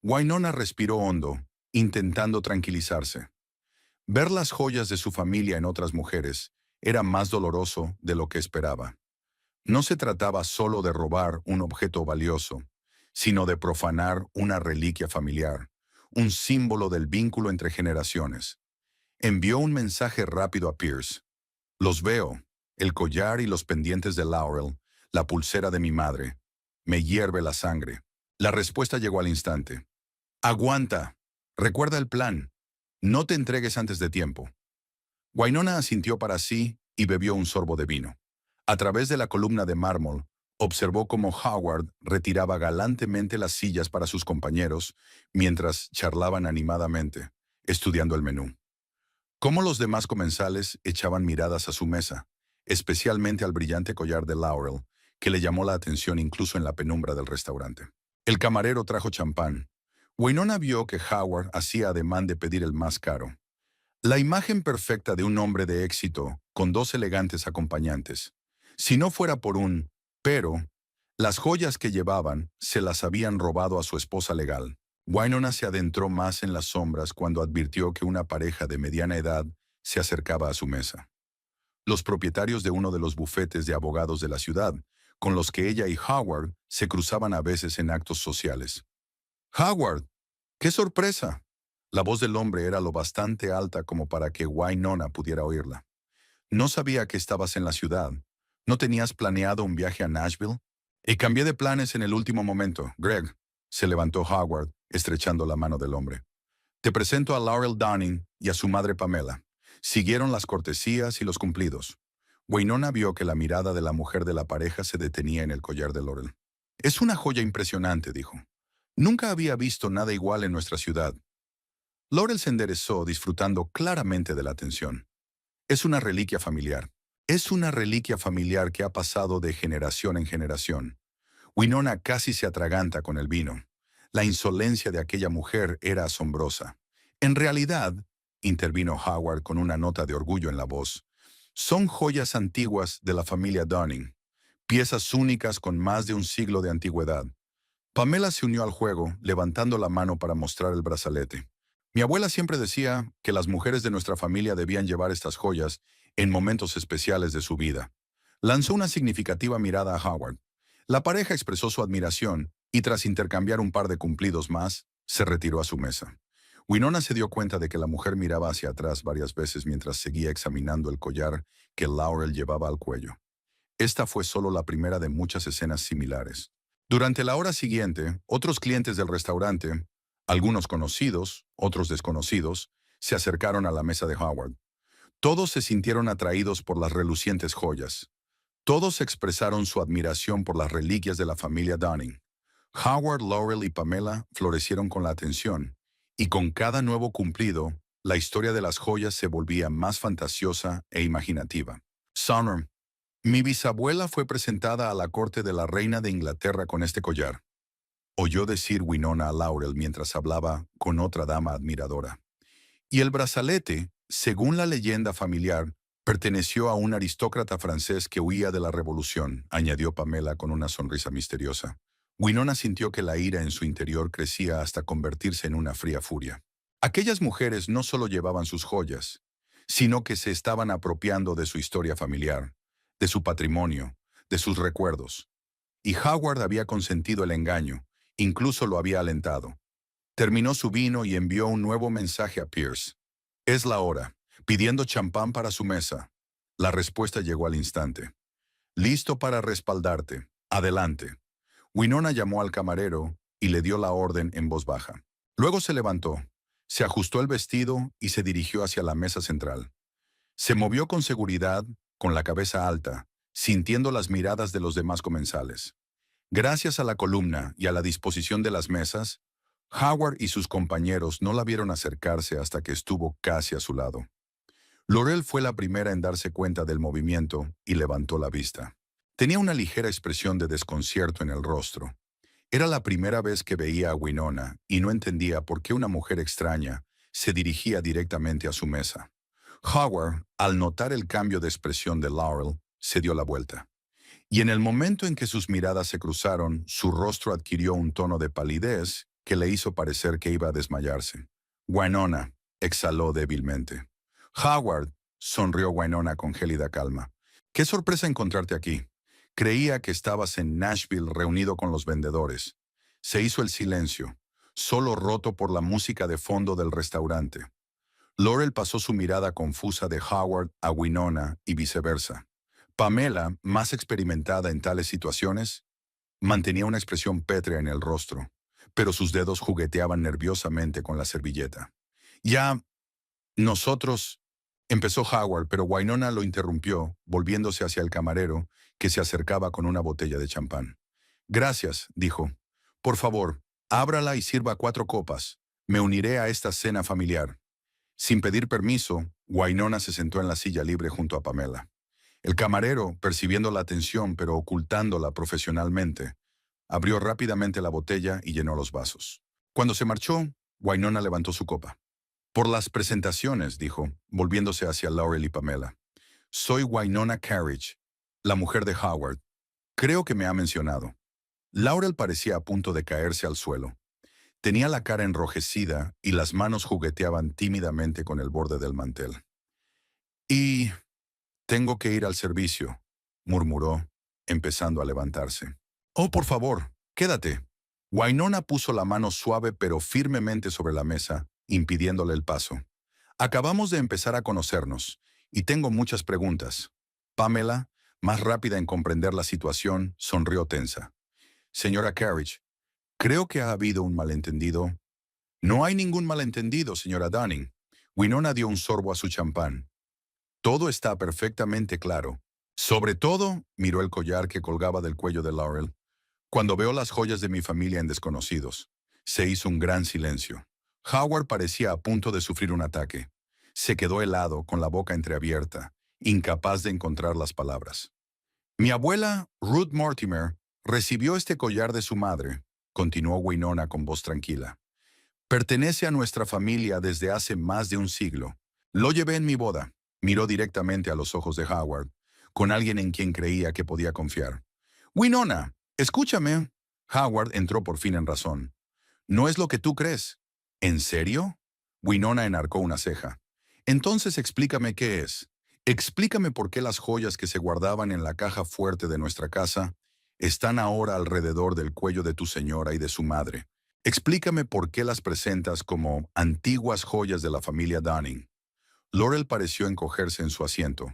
Wynonna respiró hondo, intentando tranquilizarse. Ver las joyas de su familia en otras mujeres era más doloroso de lo que esperaba. No se trataba solo de robar un objeto valioso, sino de profanar una reliquia familiar, un símbolo del vínculo entre generaciones. Envió un mensaje rápido a Pierce. Los veo, el collar y los pendientes de Laurel, la pulsera de mi madre. Me hierve la sangre. La respuesta llegó al instante. Aguanta. Recuerda el plan. No te entregues antes de tiempo. Wynonna asintió para sí y bebió un sorbo de vino. A través de la columna de mármol, observó cómo Howard retiraba galantemente las sillas para sus compañeros mientras charlaban animadamente, estudiando el menú. Cómo los demás comensales echaban miradas a su mesa, especialmente al brillante collar de Laurel, que le llamó la atención incluso en la penumbra del restaurante. El camarero trajo champán. Wynonna vio que Howard hacía ademán de pedir el más caro. La imagen perfecta de un hombre de éxito con 2 elegantes acompañantes. Si no fuera por un pero, las joyas que llevaban se las habían robado a su esposa legal. Wynonna se adentró más en las sombras cuando advirtió que una pareja de mediana edad se acercaba a su mesa. Los propietarios de uno de los bufetes de abogados de la ciudad, con los que ella y Howard se cruzaban a veces en actos sociales. «Howard, qué sorpresa». La voz del hombre era lo bastante alta como para que Wynonna pudiera oírla. «No sabía que estabas en la ciudad. ¿No tenías planeado un viaje a Nashville?» «Y cambié de planes en el último momento, Greg», se levantó Howard, estrechando la mano del hombre. «Te presento a Laurel Downing y a su madre Pamela». Siguieron las cortesías y los cumplidos. Wynonna vio que la mirada de la mujer de la pareja se detenía en el collar de Laurel. «Es una joya impresionante», dijo. «Nunca había visto nada igual en nuestra ciudad». Laurel se enderezó, disfrutando claramente de la atención. «Es una reliquia familiar. Es una reliquia familiar que ha pasado de generación en generación». Wynonna casi se atraganta con el vino. La insolencia de aquella mujer era asombrosa. «En realidad», intervino Howard con una nota de orgullo en la voz, «son joyas antiguas de la familia Downing, piezas únicas con más de un siglo de antigüedad». Pamela se unió al juego, levantando la mano para mostrar el brazalete. «Mi abuela siempre decía que las mujeres de nuestra familia debían llevar estas joyas en momentos especiales de su vida». Lanzó una significativa mirada a Howard. La pareja expresó su admiración y tras intercambiar un par de cumplidos más, se retiró a su mesa. Wynonna se dio cuenta de que la mujer miraba hacia atrás varias veces mientras seguía examinando el collar que Laurel llevaba al cuello. Esta fue solo la primera de muchas escenas similares. Durante la hora siguiente, otros clientes del restaurante, algunos conocidos, otros desconocidos, se acercaron a la mesa de Howard. Todos se sintieron atraídos por las relucientes joyas. Todos expresaron su admiración por las reliquias de la familia Downing. Howard, Laurel y Pamela florecieron con la atención, y con cada nuevo cumplido, la historia de las joyas se volvía más fantasiosa e imaginativa. «Sonor, mi bisabuela fue presentada a la corte de la reina de Inglaterra con este collar», oyó decir Wynonna a Laurel mientras hablaba con otra dama admiradora. «Y el brazalete, según la leyenda familiar, perteneció a un aristócrata francés que huía de la revolución», añadió Pamela con una sonrisa misteriosa. Wynonna sintió que la ira en su interior crecía hasta convertirse en una fría furia. Aquellas mujeres no solo llevaban sus joyas, sino que se estaban apropiando de su historia familiar, de su patrimonio, de sus recuerdos. Y Howard había consentido el engaño, incluso lo había alentado. Terminó su vino y envió un nuevo mensaje a Pierce. Es la hora, pidiendo champán para su mesa. La respuesta llegó al instante. Listo para respaldarte. Adelante. Winona llamó al camarero y le dio la orden en voz baja. Luego se levantó, se ajustó el vestido y se dirigió hacia la mesa central. Se movió con seguridad, con la cabeza alta, sintiendo las miradas de los demás comensales. Gracias a la columna y a la disposición de las mesas, Howard y sus compañeros no la vieron acercarse hasta que estuvo casi a su lado. Laurel fue la primera en darse cuenta del movimiento y levantó la vista. Tenía una ligera expresión de desconcierto en el rostro. Era la primera vez que veía a Winona y no entendía por qué una mujer extraña se dirigía directamente a su mesa. Howard, al notar el cambio de expresión de Laurel, se dio la vuelta. Y en el momento en que sus miradas se cruzaron, su rostro adquirió un tono de palidez que le hizo parecer que iba a desmayarse. Winona, exhaló débilmente. Howard, sonrió Winona con gélida calma. Qué sorpresa encontrarte aquí. Creía que estabas en Nashville reunido con los vendedores. Se hizo el silencio, solo roto por la música de fondo del restaurante. Laurel pasó su mirada confusa de Howard a Winona y viceversa. Pamela, más experimentada en tales situaciones, mantenía una expresión pétrea en el rostro, pero sus dedos jugueteaban nerviosamente con la servilleta. Ya, nosotros, empezó Howard, pero Winona lo interrumpió, volviéndose hacia el camarero, que se acercaba con una botella de champán. Gracias, dijo. Por favor, ábrala y sirva 4 copas. Me uniré a esta cena familiar. Sin pedir permiso, Winona se sentó en la silla libre junto a Pamela. El camarero, percibiendo la atención pero ocultándola profesionalmente, abrió rápidamente la botella y llenó los vasos. Cuando se marchó, Winona levantó su copa. Por las presentaciones, dijo, volviéndose hacia Laurel y Pamela. Soy Winona Carriage, la mujer de Howard. Creo que me ha mencionado. Laurel parecía a punto de caerse al suelo. Tenía la cara enrojecida y las manos jugueteaban tímidamente con el borde del mantel. Y tengo que ir al servicio, murmuró, empezando a levantarse. Oh, por favor, quédate. Winona puso la mano suave pero firmemente sobre la mesa, impidiéndole el paso. Acabamos de empezar a conocernos, y tengo muchas preguntas. Pamela, más rápida en comprender la situación, sonrió tensa. Señora Carriage, creo que ha habido un malentendido. No hay ningún malentendido, señora Dunning. Winona dio un sorbo a su champán. Todo está perfectamente claro. Sobre todo, miró el collar que colgaba del cuello de Laurel. Cuando veo las joyas de mi familia en desconocidos. Se hizo un gran silencio. Howard parecía a punto de sufrir un ataque. Se quedó helado, con la boca entreabierta, incapaz de encontrar las palabras. Mi abuela, Ruth Mortimer, recibió este collar de su madre, continuó Winona con voz tranquila. Pertenece a nuestra familia desde hace más de un siglo. Lo llevé en mi boda. Miró directamente a los ojos de Howard, con alguien en quien creía que podía confiar. Winona, escúchame. Howard entró por fin en razón. No es lo que tú crees. ¿En serio? Winona enarcó una ceja. Entonces explícame qué es. Explícame por qué las joyas que se guardaban en la caja fuerte de nuestra casa están ahora alrededor del cuello de tu señora y de su madre. Explícame por qué las presentas como antiguas joyas de la familia Dunning. Laurel pareció encogerse en su asiento.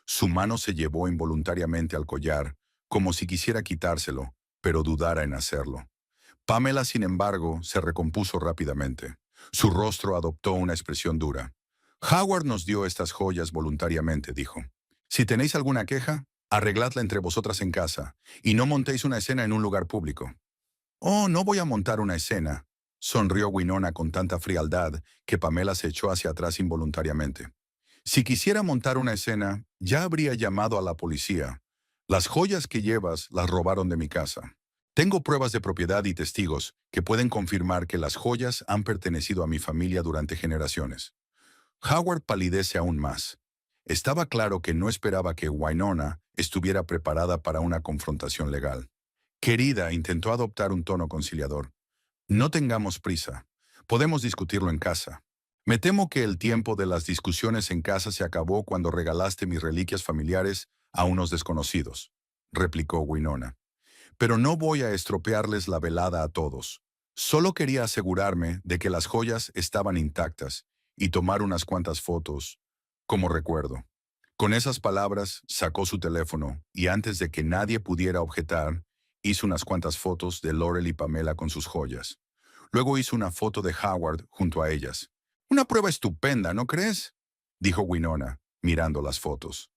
Su mano se llevó involuntariamente al collar, como si quisiera quitárselo, pero dudara en hacerlo. Pamela, sin embargo, se recompuso rápidamente. Su rostro adoptó una expresión dura. Howard nos dio estas joyas voluntariamente, dijo. Si tenéis alguna queja, arregladla entre vosotras en casa, y no montéis una escena en un lugar público. Oh, no voy a montar una escena, sonrió Winona con tanta frialdad que Pamela se echó hacia atrás involuntariamente. Si quisiera montar una escena, ya habría llamado a la policía. Las joyas que llevas las robaron de mi casa. Tengo pruebas de propiedad y testigos que pueden confirmar que las joyas han pertenecido a mi familia durante generaciones. Howard palidece aún más. Estaba claro que no esperaba que Winona estuviera preparada para una confrontación legal. Querida, intentó adoptar un tono conciliador. No tengamos prisa. Podemos discutirlo en casa. Me temo que el tiempo de las discusiones en casa se acabó cuando regalaste mis reliquias familiares a unos desconocidos, replicó Winona. Pero no voy a estropearles la velada a todos. Solo quería asegurarme de que las joyas estaban intactas y tomar unas cuantas fotos como recuerdo. Con esas palabras sacó su teléfono y antes de que nadie pudiera objetar, hizo unas cuantas fotos de Laurel y Pamela con sus joyas. Luego hizo una foto de Howard junto a ellas. Una prueba estupenda, ¿no crees? Dijo Winona, mirando las fotos.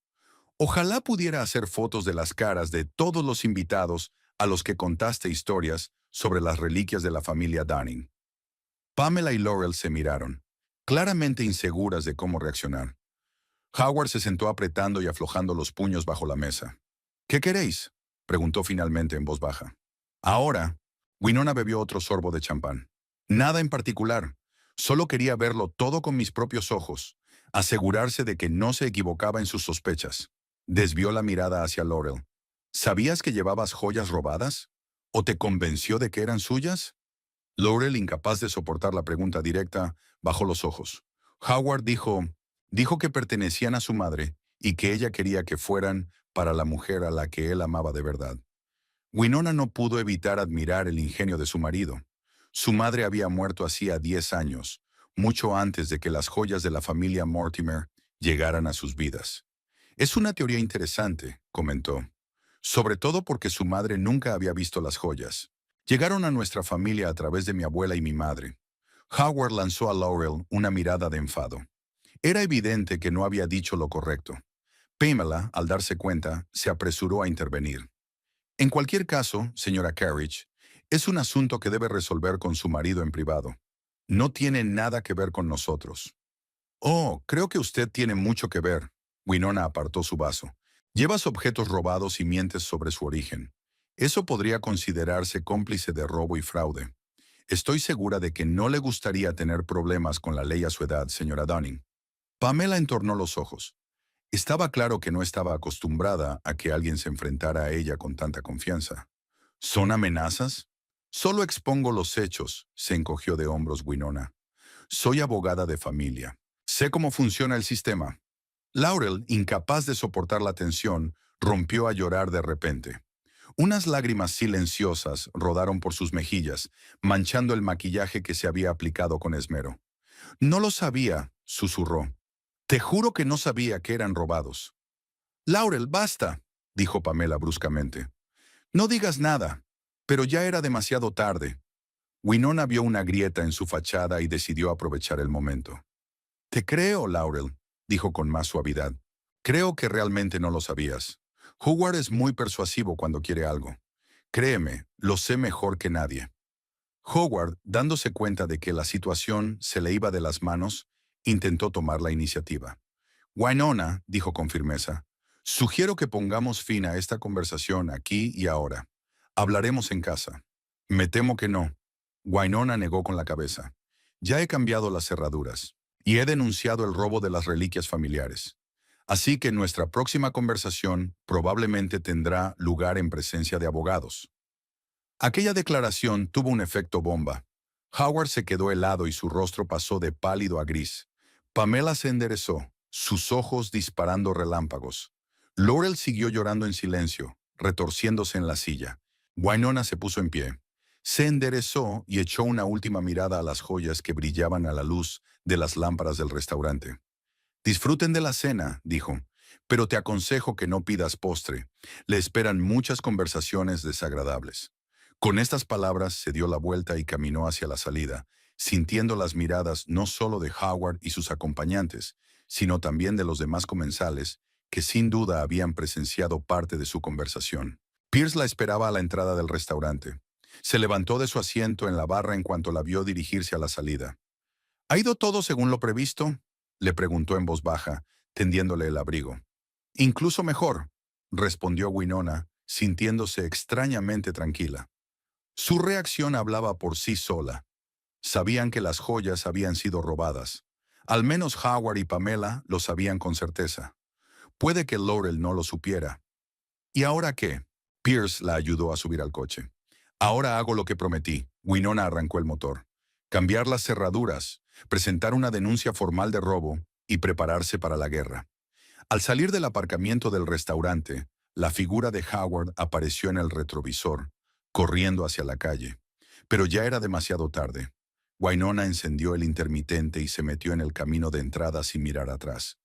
Ojalá pudiera hacer fotos de las caras de todos los invitados a los que contaste historias sobre las reliquias de la familia Dunning. Pamela y Laurel se miraron, claramente inseguras de cómo reaccionar. Howard se sentó apretando y aflojando los puños bajo la mesa. ¿Qué queréis?, preguntó finalmente en voz baja. Ahora, Winona bebió otro sorbo de champán. Nada en particular. Solo quería verlo todo con mis propios ojos, asegurarse de que no se equivocaba en sus sospechas. Desvió la mirada hacia Laurel. ¿Sabías que llevabas joyas robadas? ¿O te convenció de que eran suyas? Laurel, incapaz de soportar la pregunta directa, bajó los ojos. Howard dijo que pertenecían a su madre y que ella quería que fueran para la mujer a la que él amaba de verdad. Winona no pudo evitar admirar el ingenio de su marido. Su madre había muerto hacía 10 años, mucho antes de que las joyas de la familia Mortimer llegaran a sus vidas. Es una teoría interesante, comentó, sobre todo porque su madre nunca había visto las joyas. Llegaron a nuestra familia a través de mi abuela y mi madre. Howard lanzó a Laurel una mirada de enfado. Era evidente que no había dicho lo correcto. Pamela, al darse cuenta, se apresuró a intervenir. En cualquier caso, señora Carriage, es un asunto que debe resolver con su marido en privado. No tiene nada que ver con nosotros. Oh, creo que usted tiene mucho que ver. Winona apartó su vaso. Llevas objetos robados y mientes sobre su origen. Eso podría considerarse cómplice de robo y fraude. Estoy segura de que no le gustaría tener problemas con la ley a su edad, señora Dunning. Pamela entornó los ojos. Estaba claro que no estaba acostumbrada a que alguien se enfrentara a ella con tanta confianza. ¿Son amenazas? Solo expongo los hechos, se encogió de hombros Winona. Soy abogada de familia. Sé cómo funciona el sistema. Laurel, incapaz de soportar la tensión, rompió a llorar de repente. Unas lágrimas silenciosas rodaron por sus mejillas, manchando el maquillaje que se había aplicado con esmero. No lo sabía, susurró. Te juro que no sabía que eran robados. Laurel, basta, dijo Pamela bruscamente. No digas nada, pero ya era demasiado tarde. Winona vio una grieta en su fachada y decidió aprovechar el momento. Te creo, Laurel, dijo con más suavidad. Creo que realmente no lo sabías. Howard es muy persuasivo cuando quiere algo. Créeme, lo sé mejor que nadie. Howard, dándose cuenta de que la situación se le iba de las manos, intentó tomar la iniciativa. Winona, dijo con firmeza, sugiero que pongamos fin a esta conversación aquí y ahora. Hablaremos en casa. Me temo que no. Winona negó con la cabeza. Ya he cambiado las cerraduras y he denunciado el robo de las reliquias familiares. Así que nuestra próxima conversación probablemente tendrá lugar en presencia de abogados. Aquella declaración tuvo un efecto bomba. Howard se quedó helado y su rostro pasó de pálido a gris. Pamela se enderezó, sus ojos disparando relámpagos. Laurel siguió llorando en silencio, retorciéndose en la silla. Winona se puso en pie. Se enderezó y echó una última mirada a las joyas que brillaban a la luz de las lámparas del restaurante. Disfruten de la cena, dijo, pero te aconsejo que no pidas postre. Le esperan muchas conversaciones desagradables. Con estas palabras se dio la vuelta y caminó hacia la salida, sintiendo las miradas no solo de Howard y sus acompañantes, sino también de los demás comensales, que sin duda habían presenciado parte de su conversación. Pierce la esperaba a la entrada del restaurante. Se levantó de su asiento en la barra en cuanto la vio dirigirse a la salida. ¿Ha ido todo según lo previsto?, le preguntó en voz baja, tendiéndole el abrigo. Incluso mejor, respondió Winona, sintiéndose extrañamente tranquila. Su reacción hablaba por sí sola. Sabían que las joyas habían sido robadas. Al menos Howard y Pamela lo sabían con certeza. Puede que Laurel no lo supiera. ¿Y ahora qué? Pierce la ayudó a subir al coche. Ahora hago lo que prometí. Winona arrancó el motor. Cambiar las cerraduras. presentar una denuncia formal de robo y prepararse para la guerra. Al salir del aparcamiento del restaurante, la figura de Howard apareció en el retrovisor, corriendo hacia la calle. Pero ya era demasiado tarde. Wynonna encendió el intermitente y se metió en el camino de entrada sin mirar atrás.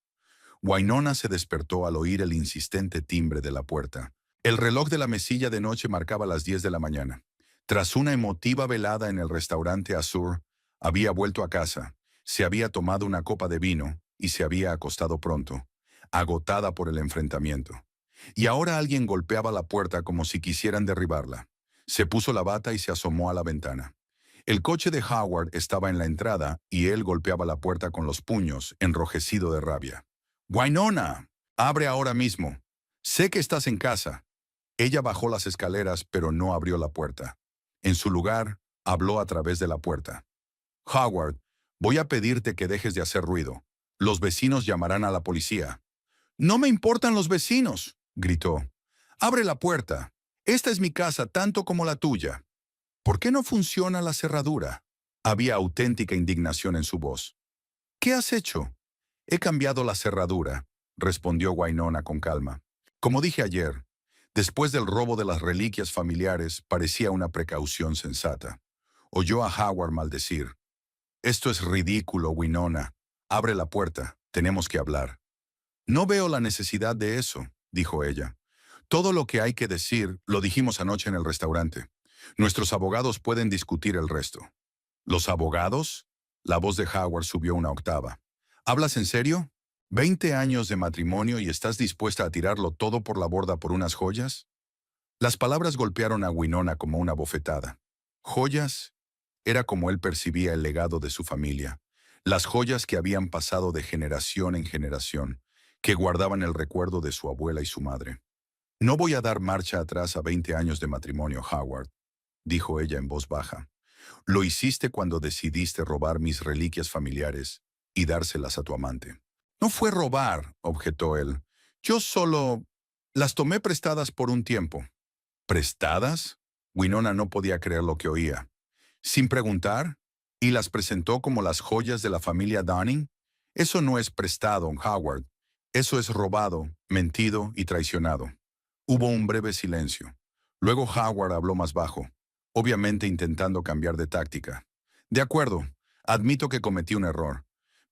Wynonna se despertó al oír el insistente timbre de la puerta. El reloj de la mesilla de noche marcaba las 10 de la mañana. Tras una emotiva velada en el restaurante Azur, había vuelto a casa, se había tomado una copa de vino y se había acostado pronto, agotada por el enfrentamiento. Y ahora alguien golpeaba la puerta como si quisieran derribarla. Se puso la bata y se asomó a la ventana. El coche de Howard estaba en la entrada y él golpeaba la puerta con los puños, enrojecido de rabia. «Wynonna, abre ahora mismo. Sé que estás en casa». Ella bajó las escaleras, pero no abrió la puerta. En su lugar, habló a través de la puerta. «Howard, voy a pedirte que dejes de hacer ruido. Los vecinos llamarán a la policía». «No me importan los vecinos», gritó. «Abre la puerta. Esta es mi casa tanto como la tuya». «¿Por qué no funciona la cerradura?». Había auténtica indignación en su voz. «¿Qué has hecho?». «He cambiado la cerradura», respondió Wynonna con calma. «Como dije ayer, después del robo de las reliquias familiares parecía una precaución sensata». Oyó a Howard maldecir. «Esto es ridículo, Wynonna. Abre la puerta. Tenemos que hablar». «No veo la necesidad de eso», dijo ella. «Todo lo que hay que decir lo dijimos anoche en el restaurante. Nuestros abogados pueden discutir el resto». «¿Los abogados?». La voz de Howard subió una octava. «¿Hablas en serio? 20 años de matrimonio y estás dispuesta a tirarlo todo por la borda por unas joyas». Las palabras golpearon a Wynonna como una bofetada. ¿Joyas? Era como él percibía el legado de su familia. Las joyas que habían pasado de generación en generación, que guardaban el recuerdo de su abuela y su madre. «No voy a dar marcha atrás a 20 años de matrimonio, Howard», dijo ella en voz baja. «Lo hiciste cuando decidiste robar mis reliquias familiares y dárselas a tu amante». «No fue robar», objetó él. «Yo solo las tomé prestadas por un tiempo». «¿Prestadas?». Wynonna no podía creer lo que oía. «¿Sin preguntar? ¿Y las presentó como las joyas de la familia Dunning? Eso no es prestado, Howard. Eso es robado, mentido y traicionado». Hubo un breve silencio. Luego Howard habló más bajo, obviamente intentando cambiar de táctica. «De acuerdo, admito que cometí un error.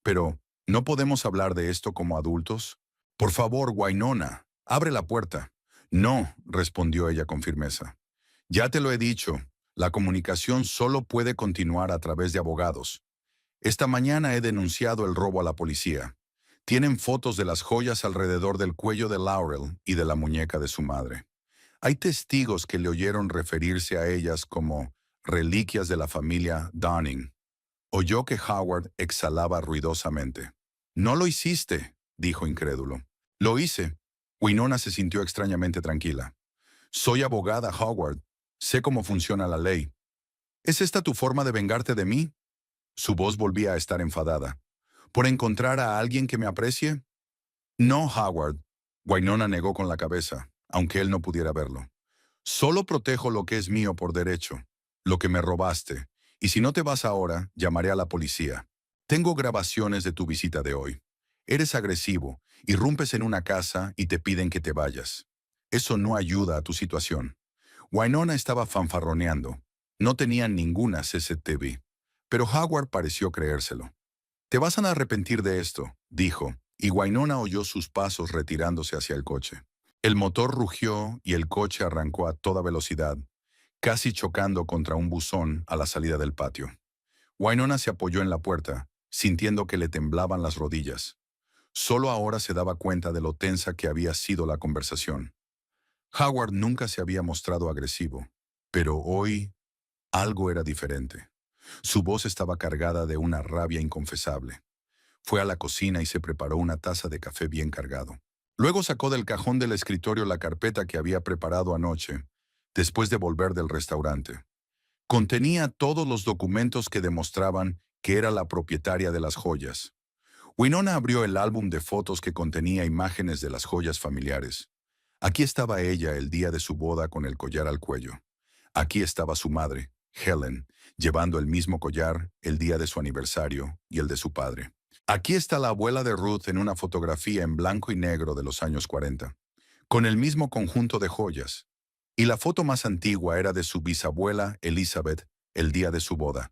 Pero, ¿no podemos hablar de esto como adultos? Por favor, Wynonna, abre la puerta». «No», respondió ella con firmeza. «Ya te lo he dicho, la comunicación solo puede continuar a través de abogados. Esta mañana he denunciado el robo a la policía. Tienen fotos de las joyas alrededor del cuello de Laurel y de la muñeca de su madre. Hay testigos que le oyeron referirse a ellas como reliquias de la familia Dunning». Oyó que Howard exhalaba ruidosamente. «No lo hiciste», dijo incrédulo. «Lo hice». Wynonna se sintió extrañamente tranquila. «Soy abogada, Howard. Sé cómo funciona la ley». «¿Es esta tu forma de vengarte de mí?». Su voz volvía a estar enfadada. «¿Por encontrar a alguien que me aprecie?». «No, Howard». Wynonna negó con la cabeza, aunque él no pudiera verlo. «Solo protejo lo que es mío por derecho, lo que me robaste, y si no te vas ahora, llamaré a la policía. Tengo grabaciones de tu visita de hoy. Eres agresivo, irrumpes en una casa y te piden que te vayas. Eso no ayuda a tu situación». Wynonna estaba fanfarroneando. No tenían ninguna CCTV. Pero Howard pareció creérselo. «Te vas a arrepentir de esto», dijo, y Wynonna oyó sus pasos retirándose hacia el coche. El motor rugió y el coche arrancó a toda velocidad, casi chocando contra un buzón a la salida del patio. Wynonna se apoyó en la puerta, sintiendo que le temblaban las rodillas. Solo ahora se daba cuenta de lo tensa que había sido la conversación. Howard nunca se había mostrado agresivo, pero hoy algo era diferente. Su voz estaba cargada de una rabia inconfesable. Fue a la cocina y se preparó una taza de café bien cargado. Luego sacó del cajón del escritorio la carpeta que había preparado anoche, después de volver del restaurante. Contenía todos los documentos que demostraban que era la propietaria de las joyas. Wynonna abrió el álbum de fotos que contenía imágenes de las joyas familiares. Aquí estaba ella el día de su boda con el collar al cuello. Aquí estaba su madre, Helen, llevando el mismo collar el día de su aniversario y el de su padre. Aquí está la abuela de Ruth en una fotografía en blanco y negro de los años 40, con el mismo conjunto de joyas. Y la foto más antigua era de su bisabuela Elizabeth el día de su boda,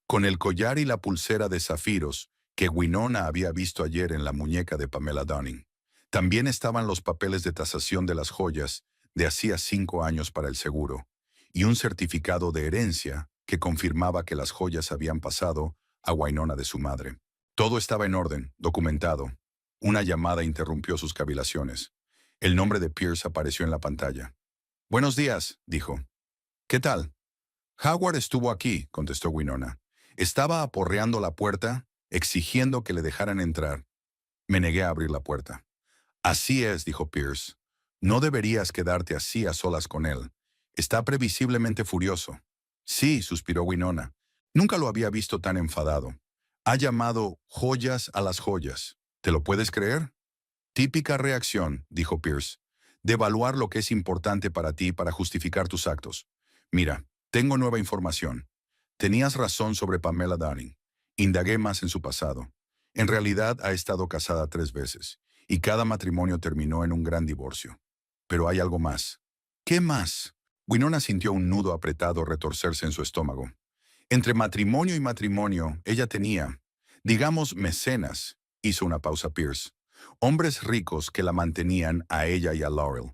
con el collar y la pulsera de zafiros que Winona había visto ayer en la muñeca de Pamela Dunning. También estaban los papeles de tasación de las joyas de hacía 5 años para el seguro, y un certificado de herencia que confirmaba que las joyas habían pasado a Winona de su madre. Todo estaba en orden, documentado. Una llamada interrumpió sus cavilaciones. El nombre de Pierce apareció en la pantalla. «Buenos días», dijo. «¿Qué tal?» «Howard estuvo aquí», contestó Winona. «Estaba aporreando la puerta, exigiendo que le dejaran entrar. Me negué a abrir la puerta». «Así es», dijo Pierce. «No deberías quedarte así a solas con él. Está previsiblemente furioso». «Sí», suspiró Winona. Nunca lo había visto tan enfadado. Ha llamado joyas a las joyas. ¿Te lo puedes creer? Típica reacción, dijo Pierce, de evaluar lo que es importante para ti para justificar tus actos. Mira, tengo nueva información. Tenías razón sobre Pamela Dunning. Indagué más en su pasado. En realidad ha estado casada 3 veces, y cada matrimonio terminó en un gran divorcio. Pero hay algo más. ¿Qué más? Winona sintió un nudo apretado retorcerse en su estómago. Entre matrimonio y matrimonio, ella tenía, digamos, mecenas, hizo una pausa Pierce, hombres ricos que la mantenían a ella y a Laurel.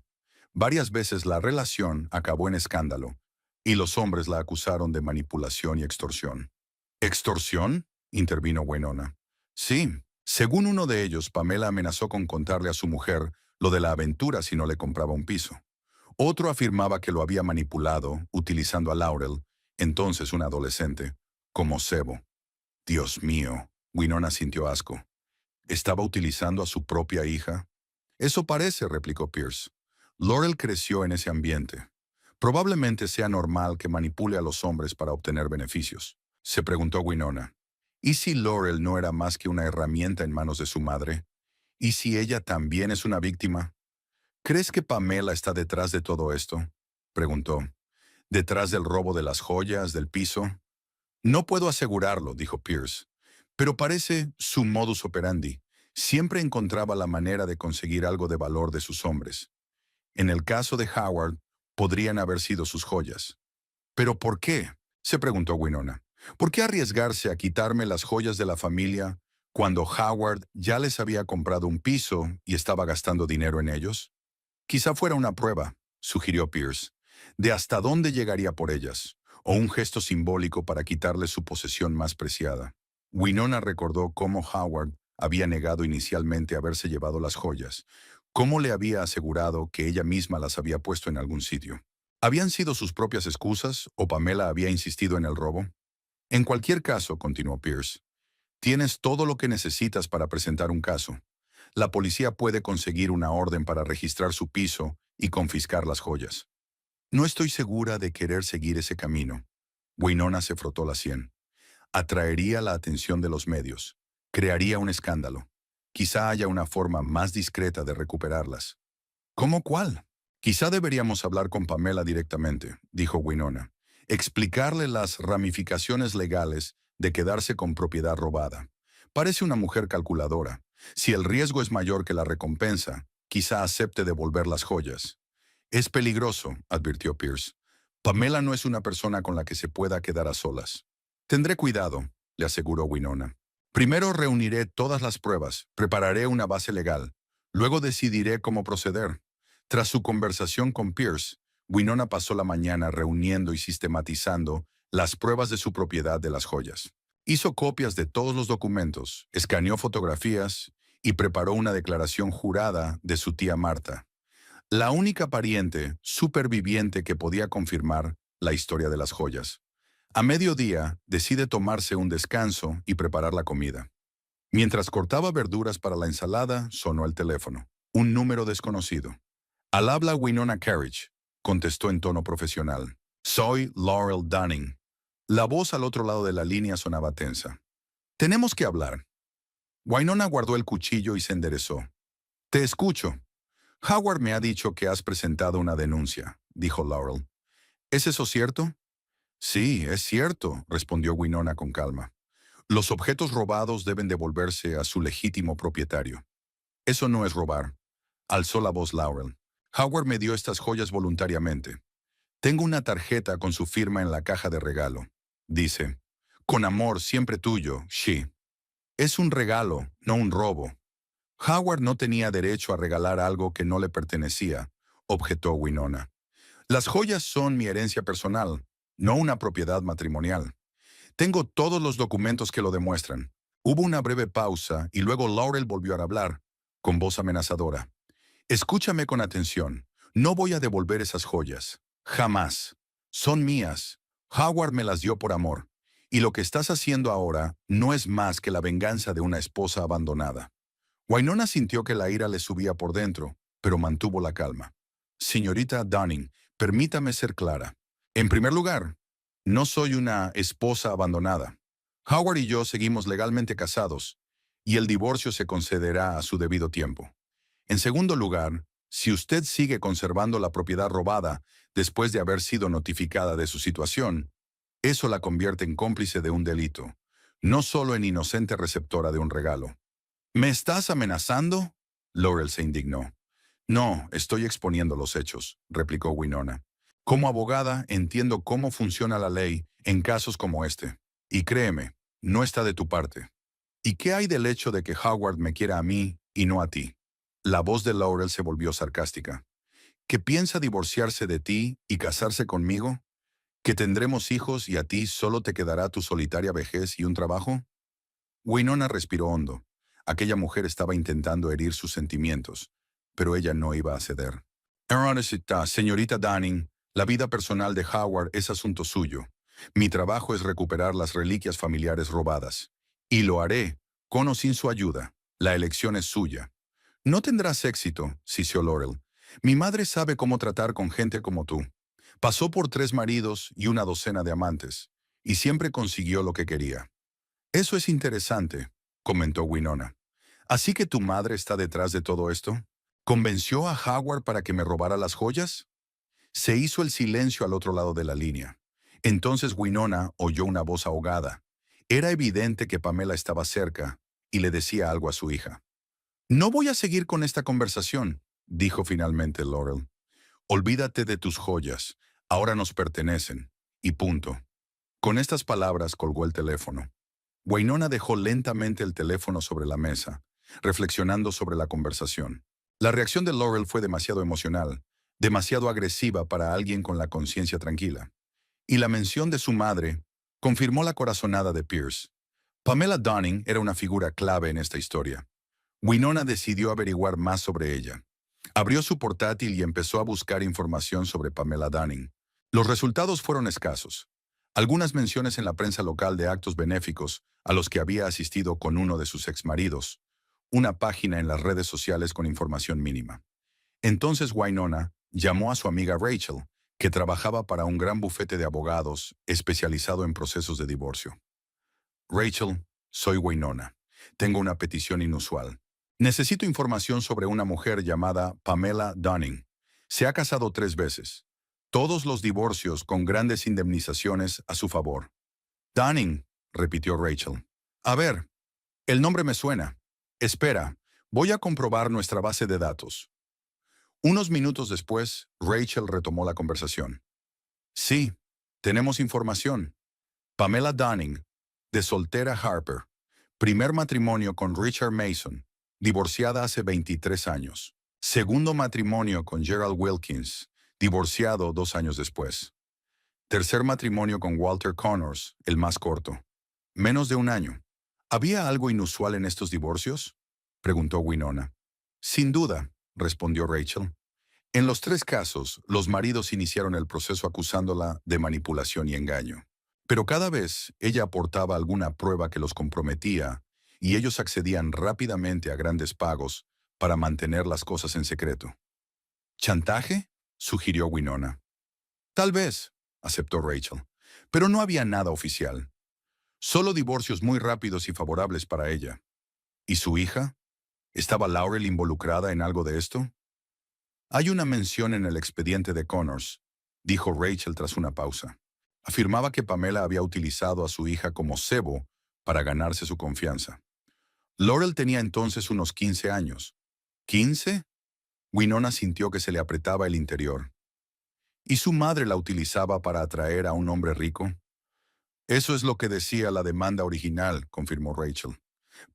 Varias veces la relación acabó en escándalo, y los hombres la acusaron de manipulación y extorsión. ¿Extorsión?, intervino Winona. Sí, según uno de ellos, Pamela amenazó con contarle a su mujer lo de la aventura si no le compraba un piso. Otro afirmaba que lo había manipulado, utilizando a Laurel, entonces una adolescente, como cebo. Dios mío, Winona sintió asco. ¿Estaba utilizando a su propia hija? Eso parece, replicó Pierce. Laurel creció en ese ambiente. Probablemente sea normal que manipule a los hombres para obtener beneficios, se preguntó Winona. ¿Y si Laurel no era más que una herramienta en manos de su madre? ¿Y si ella también es una víctima? ¿Crees que Pamela está detrás de todo esto?, preguntó. ¿Detrás del robo de las joyas, del piso? No puedo asegurarlo, dijo Pierce, pero parece su modus operandi. Siempre encontraba la manera de conseguir algo de valor de sus hombres. En el caso de Howard, podrían haber sido sus joyas. ¿Pero por qué?, se preguntó Winona. ¿Por qué arriesgarse a quitarme las joyas de la familia cuando Howard ya les había comprado un piso y estaba gastando dinero en ellos? Quizá fuera una prueba, sugirió Pierce, de hasta dónde llegaría por ellas, o un gesto simbólico para quitarle su posesión más preciada. Winona recordó cómo Howard había negado inicialmente haberse llevado las joyas, cómo le había asegurado que ella misma las había puesto en algún sitio. ¿Habían sido sus propias excusas o Pamela había insistido en el robo? En cualquier caso, continuó Pierce, tienes todo lo que necesitas para presentar un caso. La policía puede conseguir una orden para registrar su piso y confiscar las joyas. No estoy segura de querer seguir ese camino. Winona se frotó la sien. Atraería la atención de los medios. Crearía un escándalo. Quizá haya una forma más discreta de recuperarlas. ¿Cómo cuál? Quizá deberíamos hablar con Pamela directamente, dijo Winona. Explicarle las ramificaciones legales de quedarse con propiedad robada. Parece una mujer calculadora. Si el riesgo es mayor que la recompensa, quizá acepte devolver las joyas. Es peligroso, advirtió Pierce. Pamela no es una persona con la que se pueda quedar a solas. Tendré cuidado, le aseguró Winona. Primero reuniré todas las pruebas, prepararé una base legal. Luego decidiré cómo proceder. Tras su conversación con Pierce, Winona pasó la mañana reuniendo y sistematizando las pruebas de su propiedad de las joyas. Hizo copias de todos los documentos, escaneó fotografías y preparó una declaración jurada de su tía Marta, la única pariente superviviente que podía confirmar la historia de las joyas. A mediodía, decide tomarse un descanso y preparar la comida. Mientras cortaba verduras para la ensalada, sonó el teléfono. Un número desconocido. «Al habla Winona Carriage», contestó en tono profesional. «Soy Laurel Dunning». La voz al otro lado de la línea sonaba tensa. «Tenemos que hablar». Winona guardó el cuchillo y se enderezó. «Te escucho». «Howard me ha dicho que has presentado una denuncia», dijo Laurel. «¿Es eso cierto?» Sí, es cierto, respondió Winona con calma. Los objetos robados deben devolverse a su legítimo propietario. Eso no es robar, alzó la voz Laurel. Howard me dio estas joyas voluntariamente. Tengo una tarjeta con su firma en la caja de regalo. Dice, con amor siempre tuyo, She. Es un regalo, no un robo. Howard no tenía derecho a regalar algo que no le pertenecía, objetó Winona. Las joyas son mi herencia personal, no una propiedad matrimonial. Tengo todos los documentos que lo demuestran. Hubo una breve pausa y luego Laurel volvió a hablar, con voz amenazadora. Escúchame con atención. No voy a devolver esas joyas. Jamás. Son mías. Howard me las dio por amor. Y lo que estás haciendo ahora no es más que la venganza de una esposa abandonada. Winona sintió que la ira le subía por dentro, pero mantuvo la calma. Señorita Dunning, permítame ser clara. En primer lugar, no soy una esposa abandonada. Howard y yo seguimos legalmente casados, y el divorcio se concederá a su debido tiempo. En segundo lugar, si usted sigue conservando la propiedad robada después de haber sido notificada de su situación, eso la convierte en cómplice de un delito, no solo en inocente receptora de un regalo. ¿Me estás amenazando? Laurel se indignó. No, estoy exponiendo los hechos, replicó Winona. Como abogada, entiendo cómo funciona la ley en casos como este. Y créeme, no está de tu parte. ¿Y qué hay del hecho de que Howard me quiera a mí y no a ti? La voz de Laurel se volvió sarcástica. ¿Que piensa divorciarse de ti y casarse conmigo? ¿Que tendremos hijos y a ti solo te quedará tu solitaria vejez y un trabajo? Winona respiró hondo. Aquella mujer estaba intentando herir sus sentimientos, pero ella no iba a ceder. Erronicita, señorita Dunning, la vida personal de Howard es asunto suyo. Mi trabajo es recuperar las reliquias familiares robadas. Y lo haré, con o sin su ayuda. La elección es suya. No tendrás éxito, sisió Laurel. Mi madre sabe cómo tratar con gente como tú. Pasó por 3 maridos y una docena de amantes, y siempre consiguió lo que quería. Eso es interesante, comentó Winona. ¿Así que tu madre está detrás de todo esto? ¿Convenció a Howard para que me robara las joyas? Se hizo el silencio al otro lado de la línea. Entonces Winona oyó una voz ahogada. Era evidente que Pamela estaba cerca y le decía algo a su hija. No voy a seguir con esta conversación, dijo finalmente Laurel. Olvídate de tus joyas. Ahora nos pertenecen. Y punto. Con estas palabras colgó el teléfono. Winona dejó lentamente el teléfono sobre la mesa, reflexionando sobre la conversación. La reacción de Laurel fue demasiado emocional, demasiado agresiva para alguien con la conciencia tranquila. Y la mención de su madre confirmó la corazonada de Pierce. Pamela Dunning era una figura clave en esta historia. Winona decidió averiguar más sobre ella. Abrió su portátil y empezó a buscar información sobre Pamela Dunning. Los resultados fueron escasos. Algunas menciones en la prensa local de actos benéficos a los que había asistido con uno de sus exmaridos. Una página en las redes sociales con información mínima. Entonces Winona llamó a su amiga Rachel, que trabajaba para un gran bufete de abogados especializado en procesos de divorcio. Rachel, soy Winona. Tengo una petición inusual. Necesito información sobre una mujer llamada Pamela Dunning. Se ha casado 3 veces. Todos los divorcios con grandes indemnizaciones a su favor. Dunning, repitió Rachel. A ver, el nombre me suena. Espera, voy a comprobar nuestra base de datos. Unos minutos después, Rachel retomó la conversación. Sí, tenemos información. Pamela Dunning, de soltera Harper. Primer matrimonio con Richard Mason, divorciada hace 23 años. Segundo matrimonio con Gerald Wilkins, divorciado 2 años después. Tercer matrimonio con Walter Connors, el más corto. Menos de 1 año. ¿Había algo inusual en estos divorcios? Preguntó Winona. Sin duda, respondió Rachel. En los 3 casos, los maridos iniciaron el proceso acusándola de manipulación y engaño. Pero cada vez ella aportaba alguna prueba que los comprometía y ellos accedían rápidamente a grandes pagos para mantener las cosas en secreto. ¿Chantaje?, sugirió Winona. Tal vez, aceptó Rachel, pero no había nada oficial. Solo divorcios muy rápidos y favorables para ella. ¿Y su hija? ¿Estaba Laurel involucrada en algo de esto? Hay una mención en el expediente de Connors, dijo Rachel tras una pausa. Afirmaba que Pamela había utilizado a su hija como cebo para ganarse su confianza. Laurel tenía entonces unos 15 años. ¿15? Winona sintió que se le apretaba el interior. ¿Y su madre la utilizaba para atraer a un hombre rico? Eso es lo que decía la demanda original, confirmó Rachel,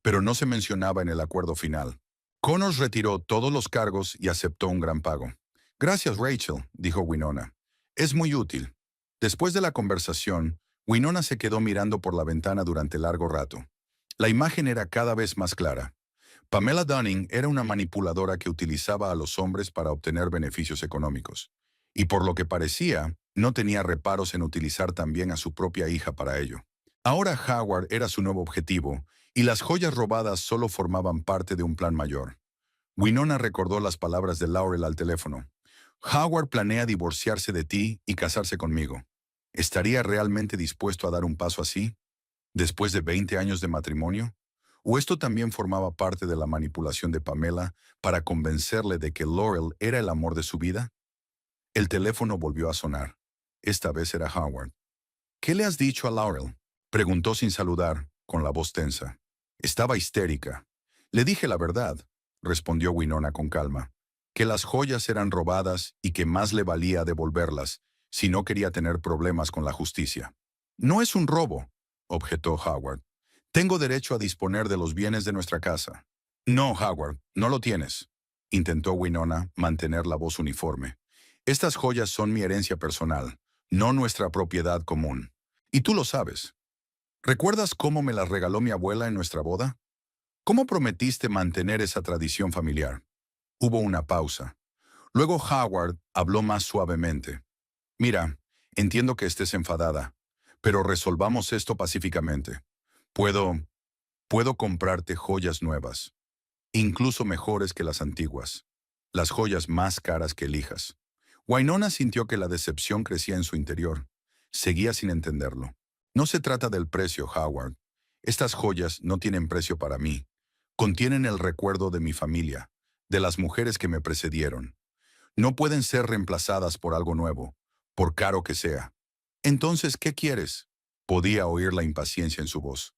pero no se mencionaba en el acuerdo final. Connors retiró todos los cargos y aceptó un gran pago. Gracias, Rachel, dijo Winona. Es muy útil. Después de la conversación, Winona se quedó mirando por la ventana durante largo rato. La imagen era cada vez más clara. Pamela Dunning era una manipuladora que utilizaba a los hombres para obtener beneficios económicos. Y por lo que parecía, no tenía reparos en utilizar también a su propia hija para ello. Ahora Howard era su nuevo objetivo, y las joyas robadas solo formaban parte de un plan mayor. Winona recordó las palabras de Laurel al teléfono. Howard planea divorciarse de ti y casarse conmigo. ¿Estaría realmente dispuesto a dar un paso así? ¿Después de 20 años de matrimonio? ¿O esto también formaba parte de la manipulación de Pamela para convencerle de que Laurel era el amor de su vida? El teléfono volvió a sonar. Esta vez era Howard. ¿Qué le has dicho a Laurel? Preguntó sin saludar, con la voz tensa. Estaba histérica. Le dije la verdad, respondió Winona con calma, que las joyas eran robadas y que más le valía devolverlas si no quería tener problemas con la justicia. No es un robo, objetó Howard. Tengo derecho a disponer de los bienes de nuestra casa. No, Howard, no lo tienes, intentó Winona mantener la voz uniforme. Estas joyas son mi herencia personal, no nuestra propiedad común. Y tú lo sabes. ¿Recuerdas cómo me las regaló mi abuela en nuestra boda? ¿Cómo prometiste mantener esa tradición familiar? Hubo una pausa. Luego Howard habló más suavemente. Mira, entiendo que estés enfadada, pero resolvamos esto pacíficamente. Puedo, puedo comprarte joyas nuevas, incluso mejores que las antiguas, las joyas más caras que elijas. Winona sintió que la decepción crecía en su interior. Seguía sin entenderlo. No se trata del precio, Howard. Estas joyas no tienen precio para mí. Contienen el recuerdo de mi familia, de las mujeres que me precedieron. No pueden ser reemplazadas por algo nuevo, por caro que sea. Entonces, ¿qué quieres? Podía oír la impaciencia en su voz.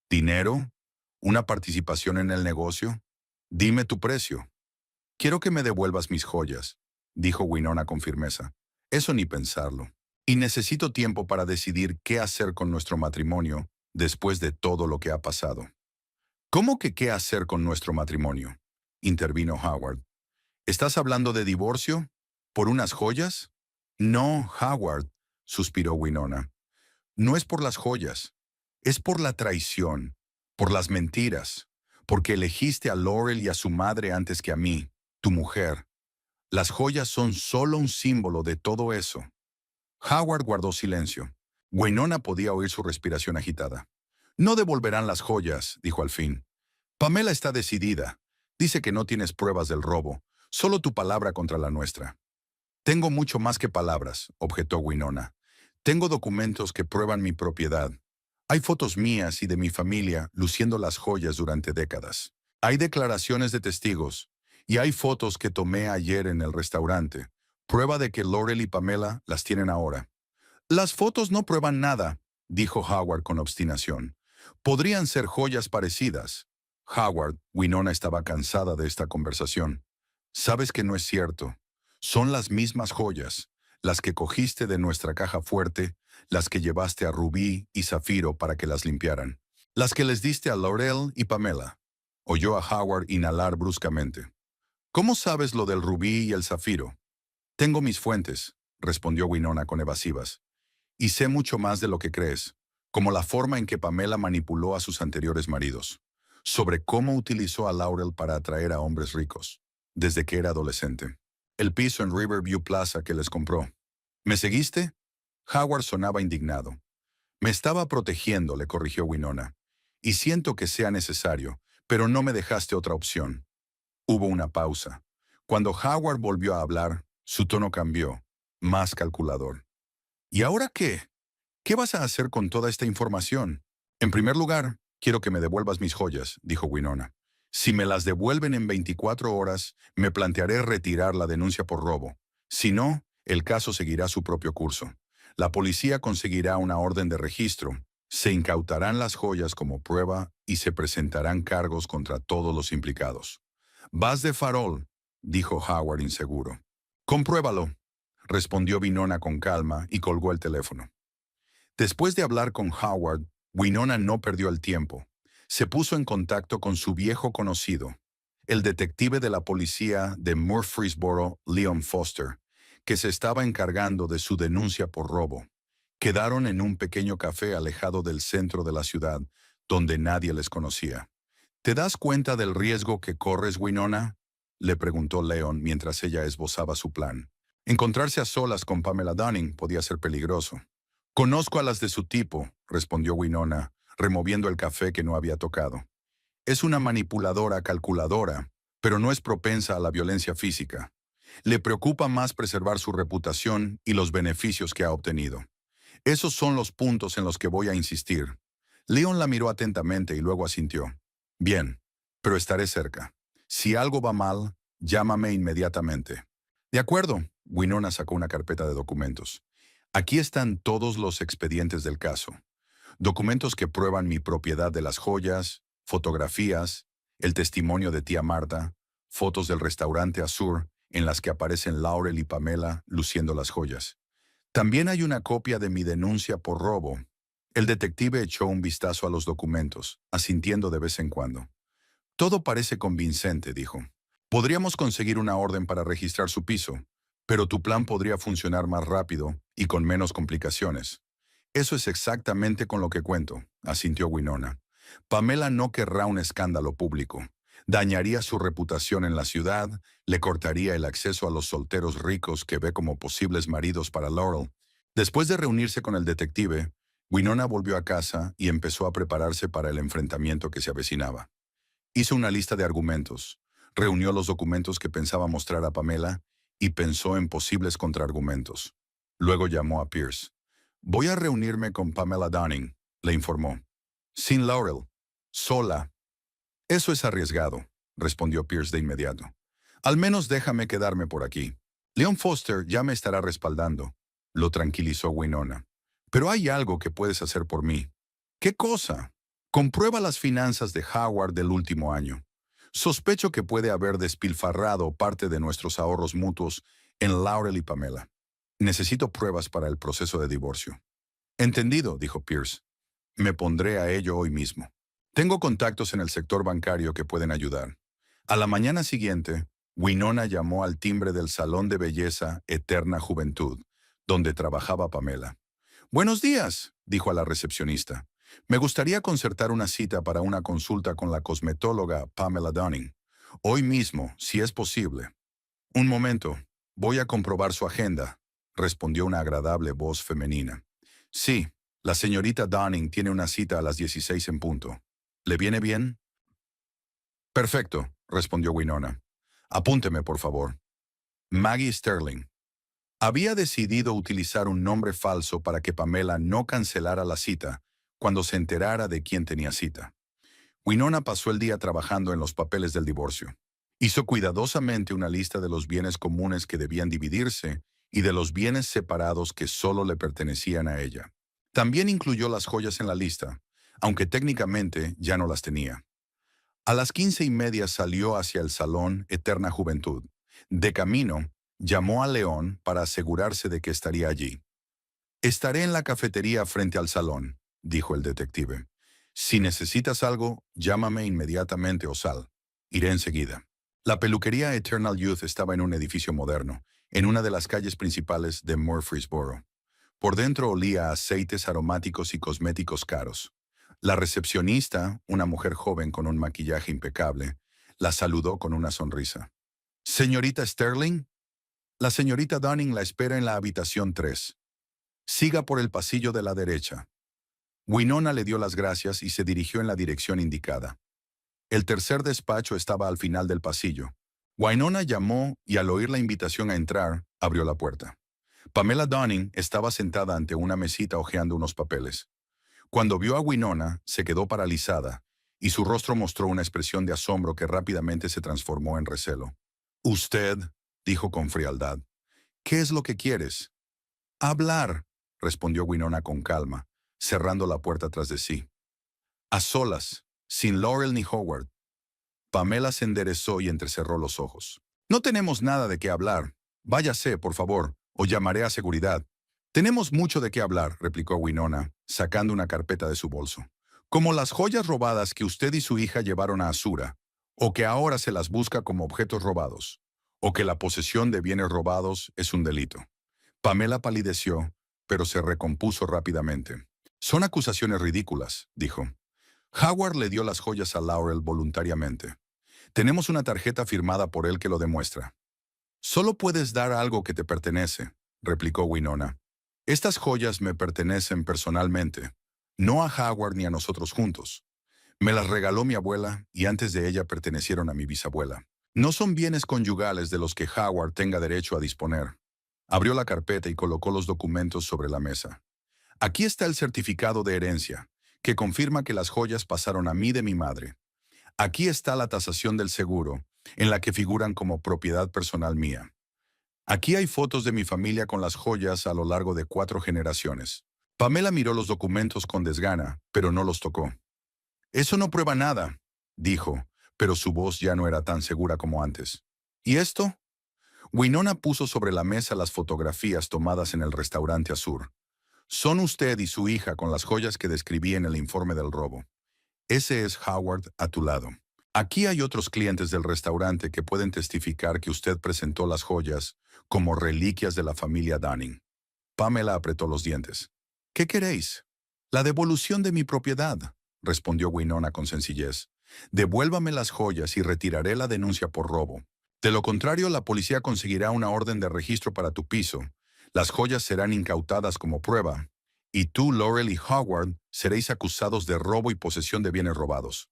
¿Dinero? ¿Una participación en el negocio? Dime tu precio. Quiero que me devuelvas mis joyas, dijo Winona con firmeza. Eso ni pensarlo. Y necesito tiempo para decidir qué hacer con nuestro matrimonio después de todo lo que ha pasado. ¿Cómo que qué hacer con nuestro matrimonio? Intervino Howard. ¿Estás hablando de divorcio? ¿Por unas joyas? No, Howard, suspiró Winona. No es por las joyas. Es por la traición, por las mentiras, porque elegiste a Laurel y a su madre antes que a mí, tu mujer. Las joyas son solo un símbolo de todo eso. Howard guardó silencio. Winona podía oír su respiración agitada. No devolverán las joyas, dijo al fin. Pamela está decidida. Dice que no tienes pruebas del robo, solo tu palabra contra la nuestra. Tengo mucho más que palabras, objetó Winona. Tengo documentos que prueban mi propiedad. Hay fotos mías y de mi familia luciendo las joyas durante décadas. Hay declaraciones de testigos, y hay fotos que tomé ayer en el restaurante, prueba de que Laurel y Pamela las tienen ahora. Las fotos no prueban nada, dijo Howard con obstinación. Podrían ser joyas parecidas. Howard, Winona estaba cansada de esta conversación. Sabes que no es cierto. Son las mismas joyas, las que cogiste de nuestra caja fuerte, las que llevaste a Rubí y Zafiro para que las limpiaran, las que les diste a Laurel y Pamela. Oyó a Howard inhalar bruscamente. ¿Cómo sabes lo del rubí y el zafiro? Tengo mis fuentes, respondió Winona con evasivas. Y sé mucho más de lo que crees, como la forma en que Pamela manipuló a sus anteriores maridos, sobre cómo utilizó a Laurel para atraer a hombres ricos, desde que era adolescente. El piso en Riverview Plaza que les compró. ¿Me seguiste? Howard sonaba indignado. Me estaba protegiendo, le corrigió Winona. Y siento que sea necesario, pero no me dejaste otra opción. Hubo una pausa. Cuando Howard volvió a hablar, su tono cambió, más calculador. ¿Y ahora qué? ¿Qué vas a hacer con toda esta información? En primer lugar, quiero que me devuelvas mis joyas, dijo Winona. Si me las devuelven en 24 horas, me plantearé retirar la denuncia por robo. Si no, el caso seguirá su propio curso. La policía conseguirá una orden de registro, se incautarán las joyas como prueba y se presentarán cargos contra todos los implicados. Vas de farol, dijo Howard inseguro. Compruébalo, respondió Winona con calma y colgó el teléfono. Después de hablar con Howard, Winona no perdió el tiempo. Se puso en contacto con su viejo conocido, el detective de la policía de Murfreesboro, Leon Foster, que se estaba encargando de su denuncia por robo. Quedaron en un pequeño café alejado del centro de la ciudad, donde nadie les conocía. ¿Te das cuenta del riesgo que corres, Winona?, le preguntó Leon mientras ella esbozaba su plan. Encontrarse a solas con Pamela Dunning podía ser peligroso. Conozco a las de su tipo, respondió Winona, removiendo el café que no había tocado. Es una manipuladora calculadora, pero no es propensa a la violencia física. Le preocupa más preservar su reputación y los beneficios que ha obtenido. Esos son los puntos en los que voy a insistir. Leon la miró atentamente y luego asintió. Bien, pero estaré cerca. Si algo va mal, llámame inmediatamente. De acuerdo, Winona sacó una carpeta de documentos. Aquí están todos los expedientes del caso. Documentos que prueban mi propiedad de las joyas, fotografías, el testimonio de tía Marta, fotos del restaurante Azur en las que aparecen Laurel y Pamela luciendo las joyas. También hay una copia de mi denuncia por robo. El detective echó un vistazo a los documentos, asintiendo de vez en cuando. Todo parece convincente, dijo. Podríamos conseguir una orden para registrar su piso, pero tu plan podría funcionar más rápido y con menos complicaciones. Eso es exactamente con lo que cuento, asintió Winona. Pamela no querrá un escándalo público. Dañaría su reputación en la ciudad, le cortaría el acceso a los solteros ricos que ve como posibles maridos para Laurel. Después de reunirse con el detective, Winona volvió a casa y empezó a prepararse para el enfrentamiento que se avecinaba. Hizo una lista de argumentos, reunió los documentos que pensaba mostrar a Pamela y pensó en posibles contraargumentos. Luego llamó a Pierce. Voy a reunirme con Pamela Dunning, le informó. Sin Laurel. Sola. Eso es arriesgado, respondió Pierce de inmediato. Al menos déjame quedarme por aquí. Leon Foster ya me estará respaldando, lo tranquilizó Winona. Pero hay algo que puedes hacer por mí. ¿Qué cosa? Comprueba las finanzas de Howard del último año. Sospecho que puede haber despilfarrado parte de nuestros ahorros mutuos en Laurel y Pamela. Necesito pruebas para el proceso de divorcio. Entendido, dijo Pierce. Me pondré a ello hoy mismo. Tengo contactos en el sector bancario que pueden ayudar. A la mañana siguiente, Winona llamó al timbre del salón de belleza Eterna Juventud, donde trabajaba Pamela. Buenos días, dijo a la recepcionista. Me gustaría concertar una cita para una consulta con la cosmetóloga Pamela Dunning. Hoy mismo, si es posible. Un momento, voy a comprobar su agenda, respondió una agradable voz femenina. Sí, la señorita Dunning tiene una cita a las 16 en punto. ¿Le viene bien? Perfecto, respondió Winona. Apúnteme, por favor. Maggie Sterling. Había decidido utilizar un nombre falso para que Pamela no cancelara la cita cuando se enterara de quién tenía cita. Winona pasó el día trabajando en los papeles del divorcio. Hizo cuidadosamente una lista de los bienes comunes que debían dividirse y de los bienes separados que solo le pertenecían a ella. También incluyó las joyas en la lista, aunque técnicamente ya no las tenía. A las 15:30 salió hacia el salón Eterna Juventud. De camino, llamó a León para asegurarse de que estaría allí. Estaré en la cafetería frente al salón, dijo el detective. Si necesitas algo, llámame inmediatamente o sal. Iré enseguida. La peluquería Eternal Youth estaba en un edificio moderno, en una de las calles principales de Murfreesboro. Por dentro olía a aceites aromáticos y cosméticos caros. La recepcionista, una mujer joven con un maquillaje impecable, la saludó con una sonrisa. «Señorita Sterling, la señorita Dunning la espera en la habitación 3. Siga por el pasillo de la derecha». Winona le dio las gracias y se dirigió en la dirección indicada. El tercer despacho estaba al final del pasillo. Winona llamó y al oír la invitación a entrar, abrió la puerta. Pamela Dunning estaba sentada ante una mesita hojeando unos papeles. Cuando vio a Winona, se quedó paralizada, y su rostro mostró una expresión de asombro que rápidamente se transformó en recelo. «Usted», dijo con frialdad, «¿qué es lo que quieres?» «Hablar», respondió Winona con calma, cerrando la puerta tras de sí. A solas, sin Laurel ni Howard. Pamela se enderezó y entrecerró los ojos. No tenemos nada de qué hablar. Váyase, por favor, o llamaré a seguridad. Tenemos mucho de qué hablar, replicó Winona, sacando una carpeta de su bolso. Como las joyas robadas que usted y su hija llevaron a Asura, o que ahora se las busca como objetos robados, o que la posesión de bienes robados es un delito. Pamela palideció, pero se recompuso rápidamente. Son acusaciones ridículas, dijo. Howard le dio las joyas a Laurel voluntariamente. Tenemos una tarjeta firmada por él que lo demuestra. Solo puedes dar algo que te pertenece, replicó Winona. Estas joyas me pertenecen personalmente, no a Howard ni a nosotros juntos. Me las regaló mi abuela y antes de ella pertenecieron a mi bisabuela. No son bienes conyugales de los que Howard tenga derecho a disponer. Abrió la carpeta y colocó los documentos sobre la mesa. Aquí está el certificado de herencia, que confirma que las joyas pasaron a mí de mi madre. Aquí está la tasación del seguro, en la que figuran como propiedad personal mía. Aquí hay fotos de mi familia con las joyas a lo largo de 4 generaciones. Pamela miró los documentos con desgana, pero no los tocó. Eso no prueba nada, dijo, pero su voz ya no era tan segura como antes. ¿Y esto? Winona puso sobre la mesa las fotografías tomadas en el restaurante Azur. Son usted y su hija con las joyas que describí en el informe del robo. Ese es Howard a tu lado. Aquí hay otros clientes del restaurante que pueden testificar que usted presentó las joyas como reliquias de la familia Dunning. Pamela apretó los dientes. ¿Qué queréis? La devolución de mi propiedad, respondió Winona con sencillez. Devuélvame las joyas y retiraré la denuncia por robo. De lo contrario, la policía conseguirá una orden de registro para tu piso. Las joyas serán incautadas como prueba. Y tú, Laurel y Howard, seréis acusados de robo y posesión de bienes robados.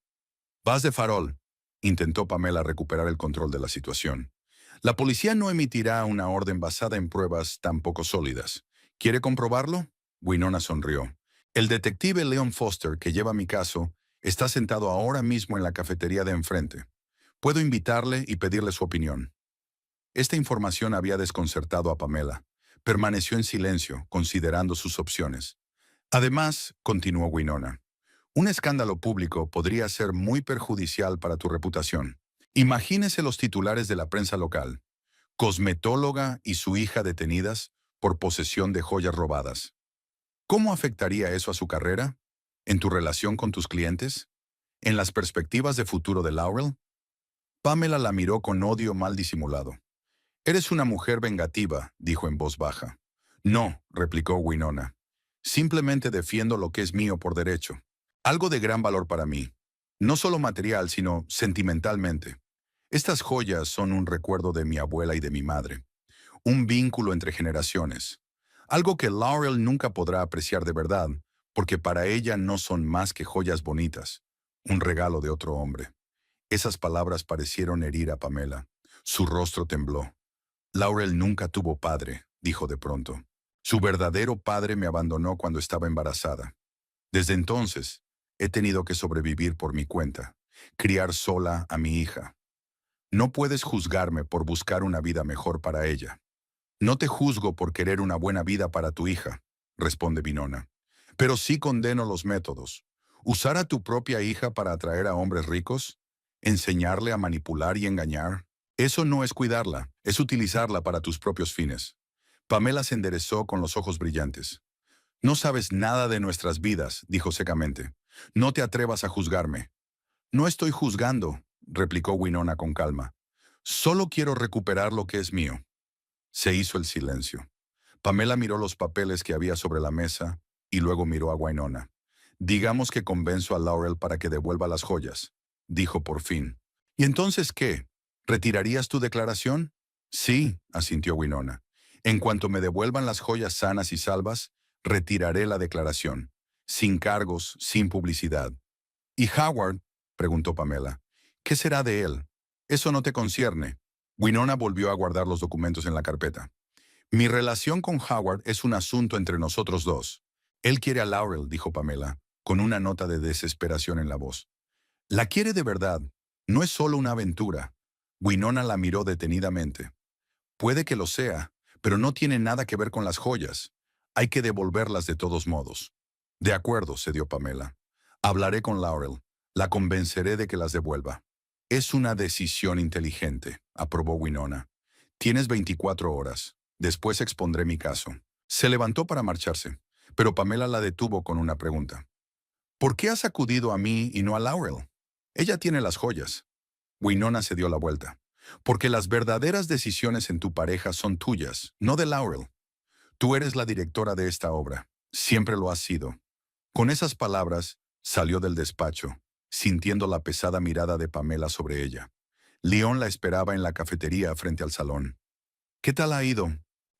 Vas de farol, intentó Pamela recuperar el control de la situación. La policía no emitirá una orden basada en pruebas tan poco sólidas. ¿Quiere comprobarlo? Winona sonrió. El detective Leon Foster, que lleva mi caso, está sentado ahora mismo en la cafetería de enfrente. Puedo invitarle y pedirle su opinión. Esta información había desconcertado a Pamela. Permaneció en silencio, considerando sus opciones. Además, continuó Winona, un escándalo público podría ser muy perjudicial para tu reputación. Imagínese los titulares de la prensa local. Cosmetóloga y su hija detenidas por posesión de joyas robadas. ¿Cómo afectaría eso a su carrera? ¿En tu relación con tus clientes? ¿En las perspectivas de futuro de Laurel? Pamela la miró con odio mal disimulado. Eres una mujer vengativa, dijo en voz baja. No, replicó Winona. Simplemente defiendo lo que es mío por derecho. Algo de gran valor para mí. No solo material, sino sentimentalmente. Estas joyas son un recuerdo de mi abuela y de mi madre. Un vínculo entre generaciones. Algo que Laurel nunca podrá apreciar de verdad, porque para ella no son más que joyas bonitas. Un regalo de otro hombre. Esas palabras parecieron herir a Pamela. Su rostro tembló. Laurel nunca tuvo padre, dijo de pronto. Su verdadero padre me abandonó cuando estaba embarazada. Desde entonces, he tenido que sobrevivir por mi cuenta, criar sola a mi hija. No puedes juzgarme por buscar una vida mejor para ella. No te juzgo por querer una buena vida para tu hija, responde Winona. Pero sí condeno los métodos. ¿Usar a tu propia hija para atraer a hombres ricos? ¿Enseñarle a manipular y engañar? Eso no es cuidarla, es utilizarla para tus propios fines. Pamela se enderezó con los ojos brillantes. No sabes nada de nuestras vidas, dijo secamente. No te atrevas a juzgarme. No estoy juzgando, replicó Winona con calma. Solo quiero recuperar lo que es mío. Se hizo el silencio. Pamela miró los papeles que había sobre la mesa y luego miró a Winona. Digamos que convenzo a Laurel para que devuelva las joyas, dijo por fin. ¿Y entonces qué? ¿Retirarías tu declaración? Sí, asintió Winona. En cuanto me devuelvan las joyas sanas y salvas, retiraré la declaración. Sin cargos, sin publicidad. ¿Y Howard? Preguntó Pamela. ¿Qué será de él? Eso no te concierne. Winona volvió a guardar los documentos en la carpeta. Mi relación con Howard es un asunto entre nosotros dos. Él quiere a Laurel, dijo Pamela, con una nota de desesperación en la voz. La quiere de verdad. No es solo una aventura. Winona la miró detenidamente. Puede que lo sea, pero no tiene nada que ver con las joyas. Hay que devolverlas de todos modos. De acuerdo, cedió Pamela. Hablaré con Laurel. La convenceré de que las devuelva. Es una decisión inteligente, aprobó Winona. Tienes 24 horas. Después expondré mi caso. Se levantó para marcharse, pero Pamela la detuvo con una pregunta. ¿Por qué has acudido a mí y no a Laurel? Ella tiene las joyas. Winona se dio la vuelta. Porque las verdaderas decisiones en tu pareja son tuyas, no de Laurel. Tú eres la directora de esta obra. Siempre lo has sido. Con esas palabras, salió del despacho, sintiendo la pesada mirada de Pamela sobre ella. Leon la esperaba en la cafetería frente al salón. ¿Qué tal ha ido?,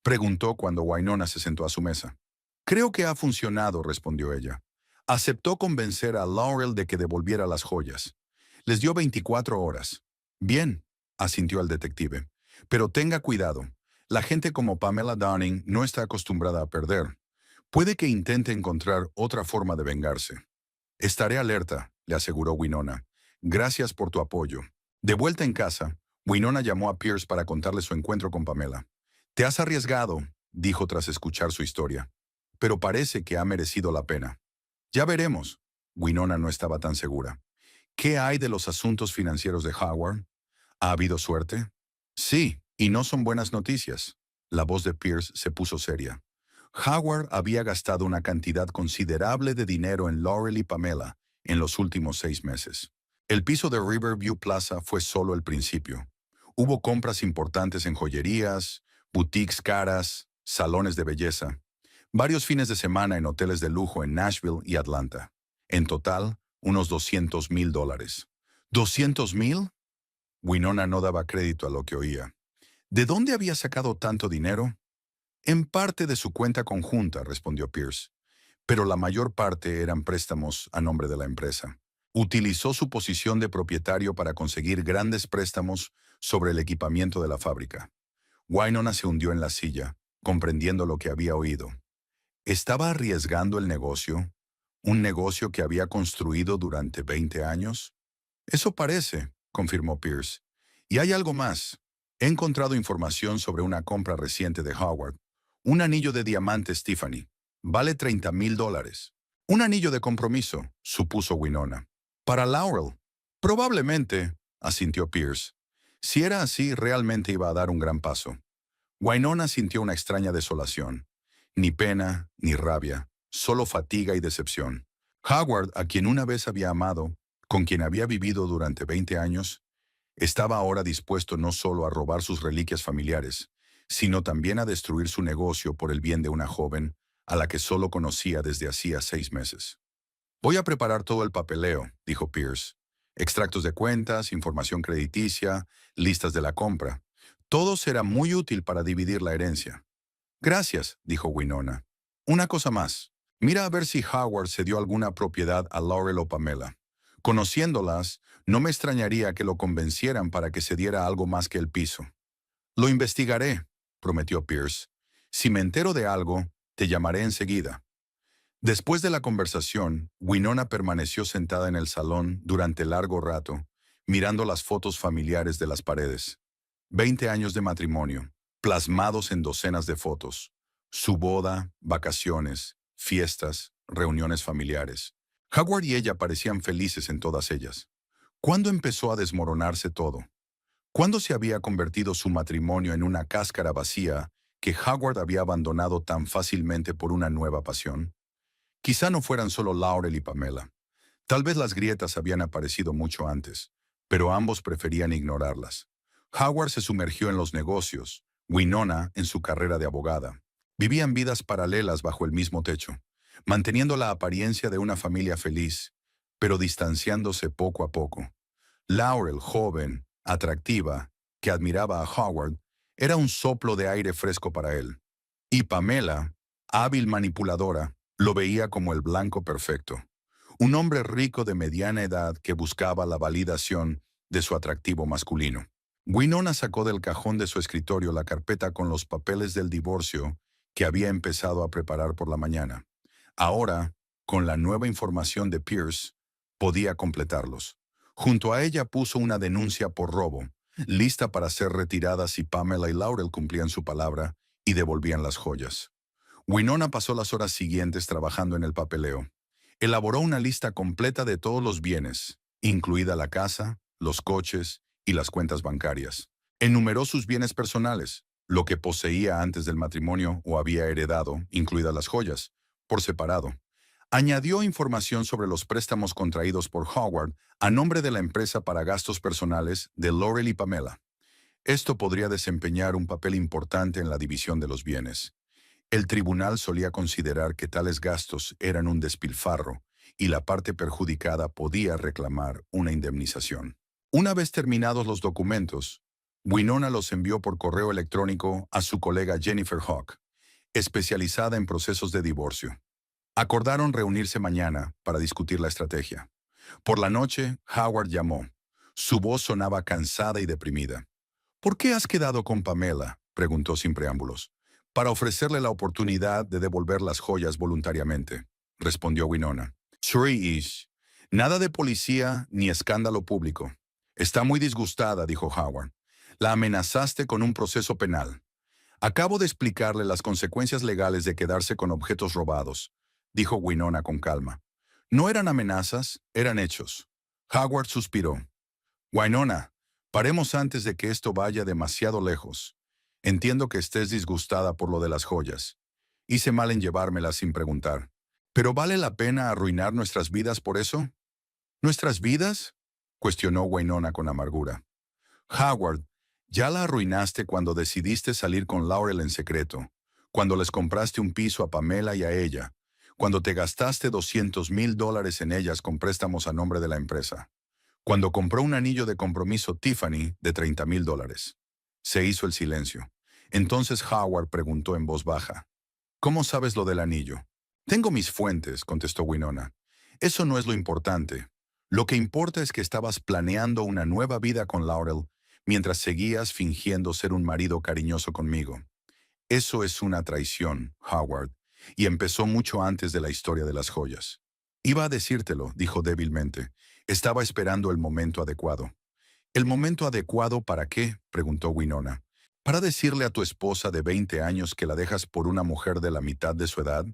preguntó cuando Winona se sentó a su mesa. Creo que ha funcionado, respondió ella. Aceptó convencer a Laurel de que devolviera las joyas. Les dio 24 horas. Bien, asintió el detective. Pero tenga cuidado. La gente como Pamela Downing no está acostumbrada a perder. Puede que intente encontrar otra forma de vengarse. Estaré alerta, le aseguró Winona. Gracias por tu apoyo. De vuelta en casa, Winona llamó a Pierce para contarle su encuentro con Pamela. Te has arriesgado, dijo tras escuchar su historia. Pero parece que ha merecido la pena. Ya veremos. Winona no estaba tan segura. ¿Qué hay de los asuntos financieros de Howard? ¿Ha habido suerte? Sí, y no son buenas noticias. La voz de Pierce se puso seria. Howard había gastado una cantidad considerable de dinero en Laurel y Pamela en los últimos 6 meses. El piso de Riverview Plaza fue solo el principio. Hubo compras importantes en joyerías, boutiques caras, salones de belleza, varios fines de semana en hoteles de lujo en Nashville y Atlanta. En total, unos $200,000. ¿200,000? Winona no daba crédito a lo que oía. ¿De dónde había sacado tanto dinero? En parte de su cuenta conjunta, respondió Pierce, pero la mayor parte eran préstamos a nombre de la empresa. Utilizó su posición de propietario para conseguir grandes préstamos sobre el equipamiento de la fábrica. Winona se hundió en la silla, comprendiendo lo que había oído. ¿Estaba arriesgando el negocio? ¿Un negocio que había construido durante 20 años? Eso parece, confirmó Pierce. Y hay algo más. He encontrado información sobre una compra reciente de Howard. Un anillo de diamante Tiffany. Vale $30,000. Un anillo de compromiso, supuso Winona. Para Laurel. Probablemente, asintió Pierce. Si era así, realmente iba a dar un gran paso. Winona sintió una extraña desolación. Ni pena, ni rabia, solo fatiga y decepción. Howard, a quien una vez había amado, con quien había vivido durante 20 años, estaba ahora dispuesto no solo a robar sus reliquias familiares, sino también a destruir su negocio por el bien de una joven a la que solo conocía desde hacía 6 meses. Voy a preparar todo el papeleo, dijo Pierce. Extractos de cuentas, información crediticia, listas de la compra. Todo será muy útil para dividir la herencia. Gracias, dijo Winona. Una cosa más. Mira a ver si Howard se dio alguna propiedad a Laurel o Pamela. Conociéndolas, no me extrañaría que lo convencieran para que se diera algo más que el piso. Lo investigaré, prometió Pierce. Si me entero de algo, te llamaré enseguida. Después de la conversación, Winona permaneció sentada en el salón durante largo rato, mirando las fotos familiares de las paredes. 20 años de matrimonio, plasmados en docenas de fotos. Su boda, vacaciones, fiestas, reuniones familiares. Howard y ella parecían felices en todas ellas. ¿Cuándo empezó a desmoronarse todo? ¿Cuándo se había convertido su matrimonio en una cáscara vacía que Howard había abandonado tan fácilmente por una nueva pasión? Quizá no fueran solo Laurel y Pamela. Tal vez las grietas habían aparecido mucho antes, pero ambos preferían ignorarlas. Howard se sumergió en los negocios, Winona en su carrera de abogada. Vivían vidas paralelas bajo el mismo techo, manteniendo la apariencia de una familia feliz, pero distanciándose poco a poco. Laurel, joven, atractiva, que admiraba a Howard, era un soplo de aire fresco para él. Y Pamela, hábil manipuladora, lo veía como el blanco perfecto. Un hombre rico de mediana edad que buscaba la validación de su atractivo masculino. Winona sacó del cajón de su escritorio la carpeta con los papeles del divorcio que había empezado a preparar por la mañana. Ahora, con la nueva información de Pierce, podía completarlos. Junto a ella puso una denuncia por robo, lista para ser retirada si Pamela y Laurel cumplían su palabra y devolvían las joyas. Winona pasó las horas siguientes trabajando en el papeleo. Elaboró una lista completa de todos los bienes, incluida la casa, los coches y las cuentas bancarias. Enumeró sus bienes personales, lo que poseía antes del matrimonio o había heredado, incluidas las joyas, por separado. Añadió información sobre los préstamos contraídos por Howard a nombre de la empresa para gastos personales de Laurel y Pamela. Esto podría desempeñar un papel importante en la división de los bienes. El tribunal solía considerar que tales gastos eran un despilfarro y la parte perjudicada podía reclamar una indemnización. Una vez terminados los documentos, Winona los envió por correo electrónico a su colega Jennifer Hawk, especializada en procesos de divorcio. Acordaron reunirse mañana para discutir la estrategia. Por la noche, Howard llamó. Su voz sonaba cansada y deprimida. ¿Por qué has quedado con Pamela?, preguntó sin preámbulos. Para ofrecerle la oportunidad de devolver las joyas voluntariamente, respondió Winona. Sure is. Nada de policía ni escándalo público. Está muy disgustada, dijo Howard. La amenazaste con un proceso penal. Acabo de explicarle las consecuencias legales de quedarse con objetos robados, dijo Winona con calma. No eran amenazas, eran hechos. Howard suspiró. Winona, paremos antes de que esto vaya demasiado lejos. Entiendo que estés disgustada por lo de las joyas. Hice mal en llevármelas sin preguntar. ¿Pero vale la pena arruinar nuestras vidas por eso? ¿Nuestras vidas?, cuestionó Winona con amargura. Howard, ya la arruinaste cuando decidiste salir con Laurel en secreto, cuando les compraste un piso a Pamela y a ella, cuando te gastaste $200,000 en ellas con préstamos a nombre de la empresa, cuando compró un anillo de compromiso Tiffany de $30,000. Se hizo el silencio. Entonces Howard preguntó en voz baja. ¿Cómo sabes lo del anillo? Tengo mis fuentes, contestó Winona. Eso no es lo importante. Lo que importa es que estabas planeando una nueva vida con Laurel mientras seguías fingiendo ser un marido cariñoso conmigo. Eso es una traición, Howard, y empezó mucho antes de la historia de las joyas. Iba a decírtelo, dijo débilmente. Estaba esperando el momento adecuado. ¿El momento adecuado para qué?, preguntó Winona. ¿Para decirle a tu esposa de 20 años que la dejas por una mujer de la mitad de su edad?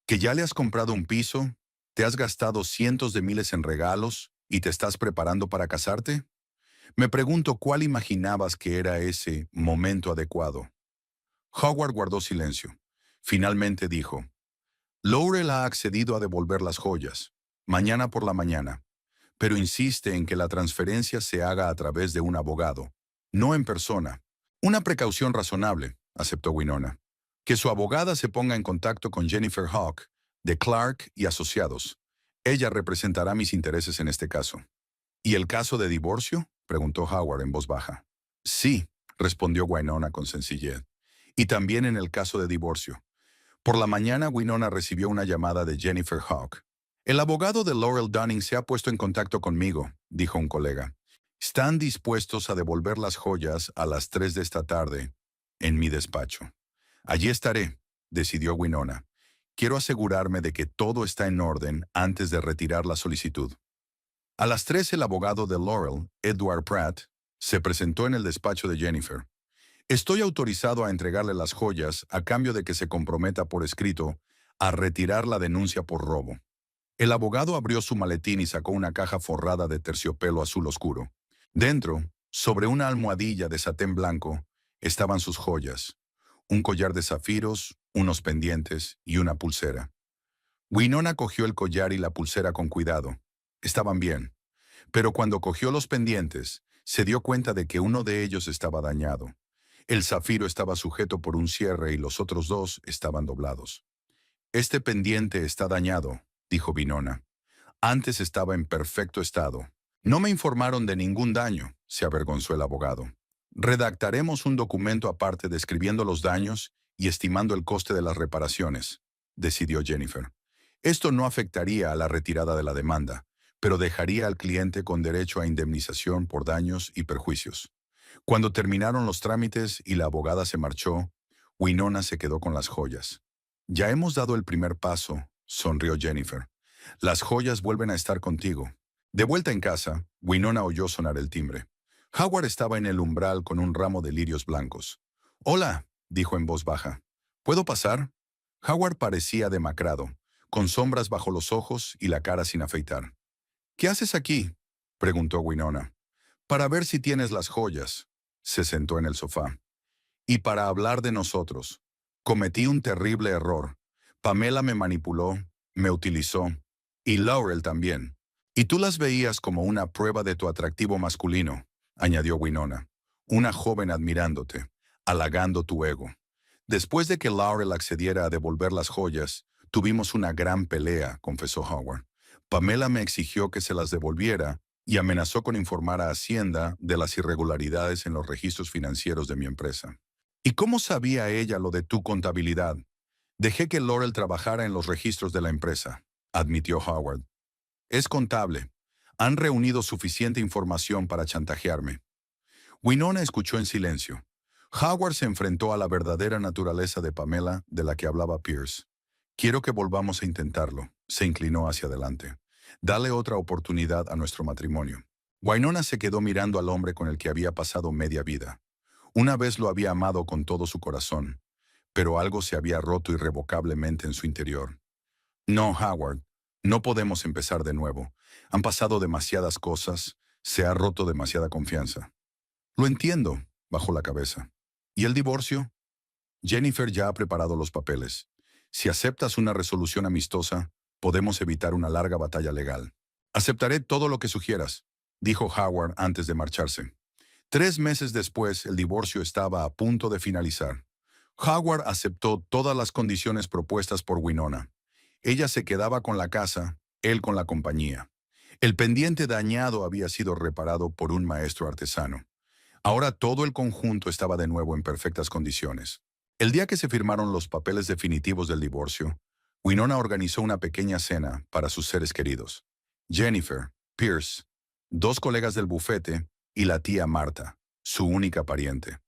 ¿Que ya le has comprado un piso? ¿Te has gastado cientos de miles en regalos y te estás preparando para casarte? Me pregunto cuál imaginabas que era ese momento adecuado. Howard guardó silencio. Finalmente dijo, Laurel ha accedido a devolver las joyas, mañana por la mañana, pero insiste en que la transferencia se haga a través de un abogado, no en persona. Una precaución razonable, aceptó Winona. Que su abogada se ponga en contacto con Jennifer Hawk, de Clark y Asociados. Ella representará mis intereses en este caso. ¿Y el caso de divorcio?, preguntó Howard en voz baja. Sí, respondió Winona con sencillez. Y también en el caso de divorcio. Por la mañana Winona recibió una llamada de Jennifer Hawk. El abogado de Laurel Dunning se ha puesto en contacto conmigo, dijo un colega. Están dispuestos a devolver las joyas a las 3 de esta tarde, en mi despacho. Allí estaré, decidió Winona. Quiero asegurarme de que todo está en orden antes de retirar la solicitud. A las 3 el abogado de Laurel, Edward Pratt, se presentó en el despacho de Jennifer. Estoy autorizado a entregarle las joyas a cambio de que se comprometa por escrito a retirar la denuncia por robo. El abogado abrió su maletín y sacó una caja forrada de terciopelo azul oscuro. Dentro, sobre una almohadilla de satén blanco, estaban sus joyas. Un collar de zafiros, unos pendientes y una pulsera. Winona cogió el collar y la pulsera con cuidado. Estaban bien. Pero cuando cogió los pendientes, se dio cuenta de que uno de ellos estaba dañado. El zafiro estaba sujeto por un cierre y los otros dos estaban doblados. Este pendiente está dañado, dijo Winona. Antes estaba en perfecto estado. No me informaron de ningún daño, se avergonzó el abogado. Redactaremos un documento aparte describiendo los daños y estimando el coste de las reparaciones, decidió Jennifer. Esto no afectaría a la retirada de la demanda, pero dejaría al cliente con derecho a indemnización por daños y perjuicios. Cuando terminaron los trámites y la abogada se marchó, Winona se quedó con las joyas. Ya hemos dado el primer paso, sonrió Jennifer. Las joyas vuelven a estar contigo. De vuelta en casa, Winona oyó sonar el timbre. Howard estaba en el umbral con un ramo de lirios blancos. «Hola», dijo en voz baja. «¿Puedo pasar?» Howard parecía demacrado, con sombras bajo los ojos y la cara sin afeitar. ¿Qué haces aquí?, preguntó Winona. Para ver si tienes las joyas. Se sentó en el sofá. Y para hablar de nosotros. Cometí un terrible error. Pamela me manipuló, me utilizó. Y Laurel también. Y tú las veías como una prueba de tu atractivo masculino, añadió Winona. Una joven admirándote, halagando tu ego. Después de que Laurel accediera a devolver las joyas, tuvimos una gran pelea, confesó Howard. Pamela me exigió que se las devolviera y amenazó con informar a Hacienda de las irregularidades en los registros financieros de mi empresa. ¿Y cómo sabía ella lo de tu contabilidad? Dejé que Laurel trabajara en los registros de la empresa, admitió Howard. Es contable. Han reunido suficiente información para chantajearme. Winona escuchó en silencio. Howard se enfrentó a la verdadera naturaleza de Pamela de la que hablaba Pierce. Quiero que volvamos a intentarlo. Se inclinó hacia adelante. Dale otra oportunidad a nuestro matrimonio. Winona se quedó mirando al hombre con el que había pasado media vida. Una vez lo había amado con todo su corazón, pero algo se había roto irrevocablemente en su interior. No, Howard, no podemos empezar de nuevo. Han pasado demasiadas cosas, se ha roto demasiada confianza. Lo entiendo, bajó la cabeza. ¿Y el divorcio? Jennifer ya ha preparado los papeles. Si aceptas una resolución amistosa, podemos evitar una larga batalla legal. Aceptaré todo lo que sugieras, dijo Howard antes de marcharse. 3 meses después, el divorcio estaba a punto de finalizar. Howard aceptó todas las condiciones propuestas por Winona. Ella se quedaba con la casa, él con la compañía. El pendiente dañado había sido reparado por un maestro artesano. Ahora todo el conjunto estaba de nuevo en perfectas condiciones. El día que se firmaron los papeles definitivos del divorcio, Winona organizó una pequeña cena para sus seres queridos. Jennifer, Pierce, 2 colegas del bufete y la tía Marta, su única pariente.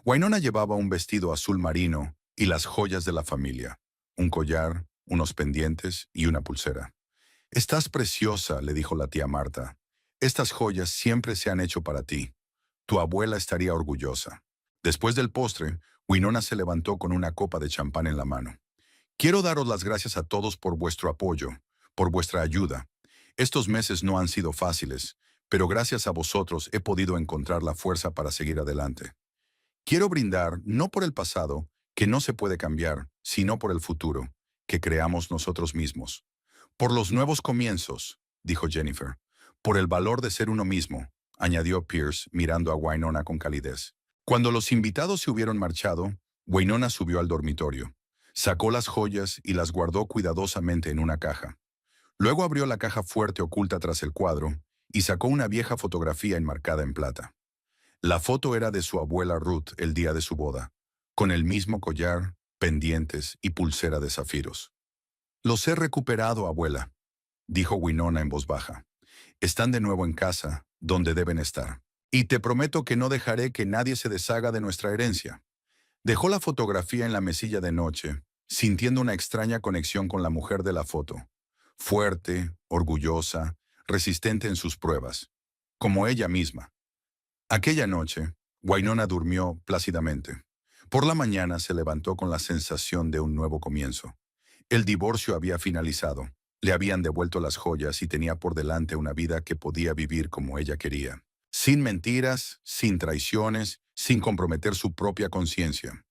Winona llevaba un vestido azul marino y las joyas de la familia, un collar, unos pendientes y una pulsera. Estás preciosa, le dijo la tía Marta. Estas joyas siempre se han hecho para ti. Tu abuela estaría orgullosa. Después del postre, Winona se levantó con una copa de champán en la mano. Quiero daros las gracias a todos por vuestro apoyo, por vuestra ayuda. Estos meses no han sido fáciles, pero gracias a vosotros he podido encontrar la fuerza para seguir adelante. Quiero brindar no por el pasado, que no se puede cambiar, sino por el futuro, que creamos nosotros mismos. Por los nuevos comienzos, dijo Jennifer. Por el valor de ser uno mismo, añadió Pierce mirando a Winona con calidez. Cuando los invitados se hubieron marchado, Winona subió al dormitorio. Sacó las joyas y las guardó cuidadosamente en una caja. Luego abrió la caja fuerte oculta tras el cuadro y sacó una vieja fotografía enmarcada en plata. La foto era de su abuela Ruth el día de su boda, con el mismo collar, pendientes y pulsera de zafiros. Los he recuperado, abuela, dijo Winona en voz baja. Están de nuevo en casa, donde deben estar. Y te prometo que no dejaré que nadie se deshaga de nuestra herencia. Dejó la fotografía en la mesilla de noche, sintiendo una extraña conexión con la mujer de la foto. Fuerte, orgullosa, resistente en sus pruebas, como ella misma. Aquella noche, Winona durmió plácidamente. Por la mañana se levantó con la sensación de un nuevo comienzo. El divorcio había finalizado, le habían devuelto las joyas y tenía por delante una vida que podía vivir como ella quería. Sin mentiras, sin traiciones, sin comprometer su propia conciencia.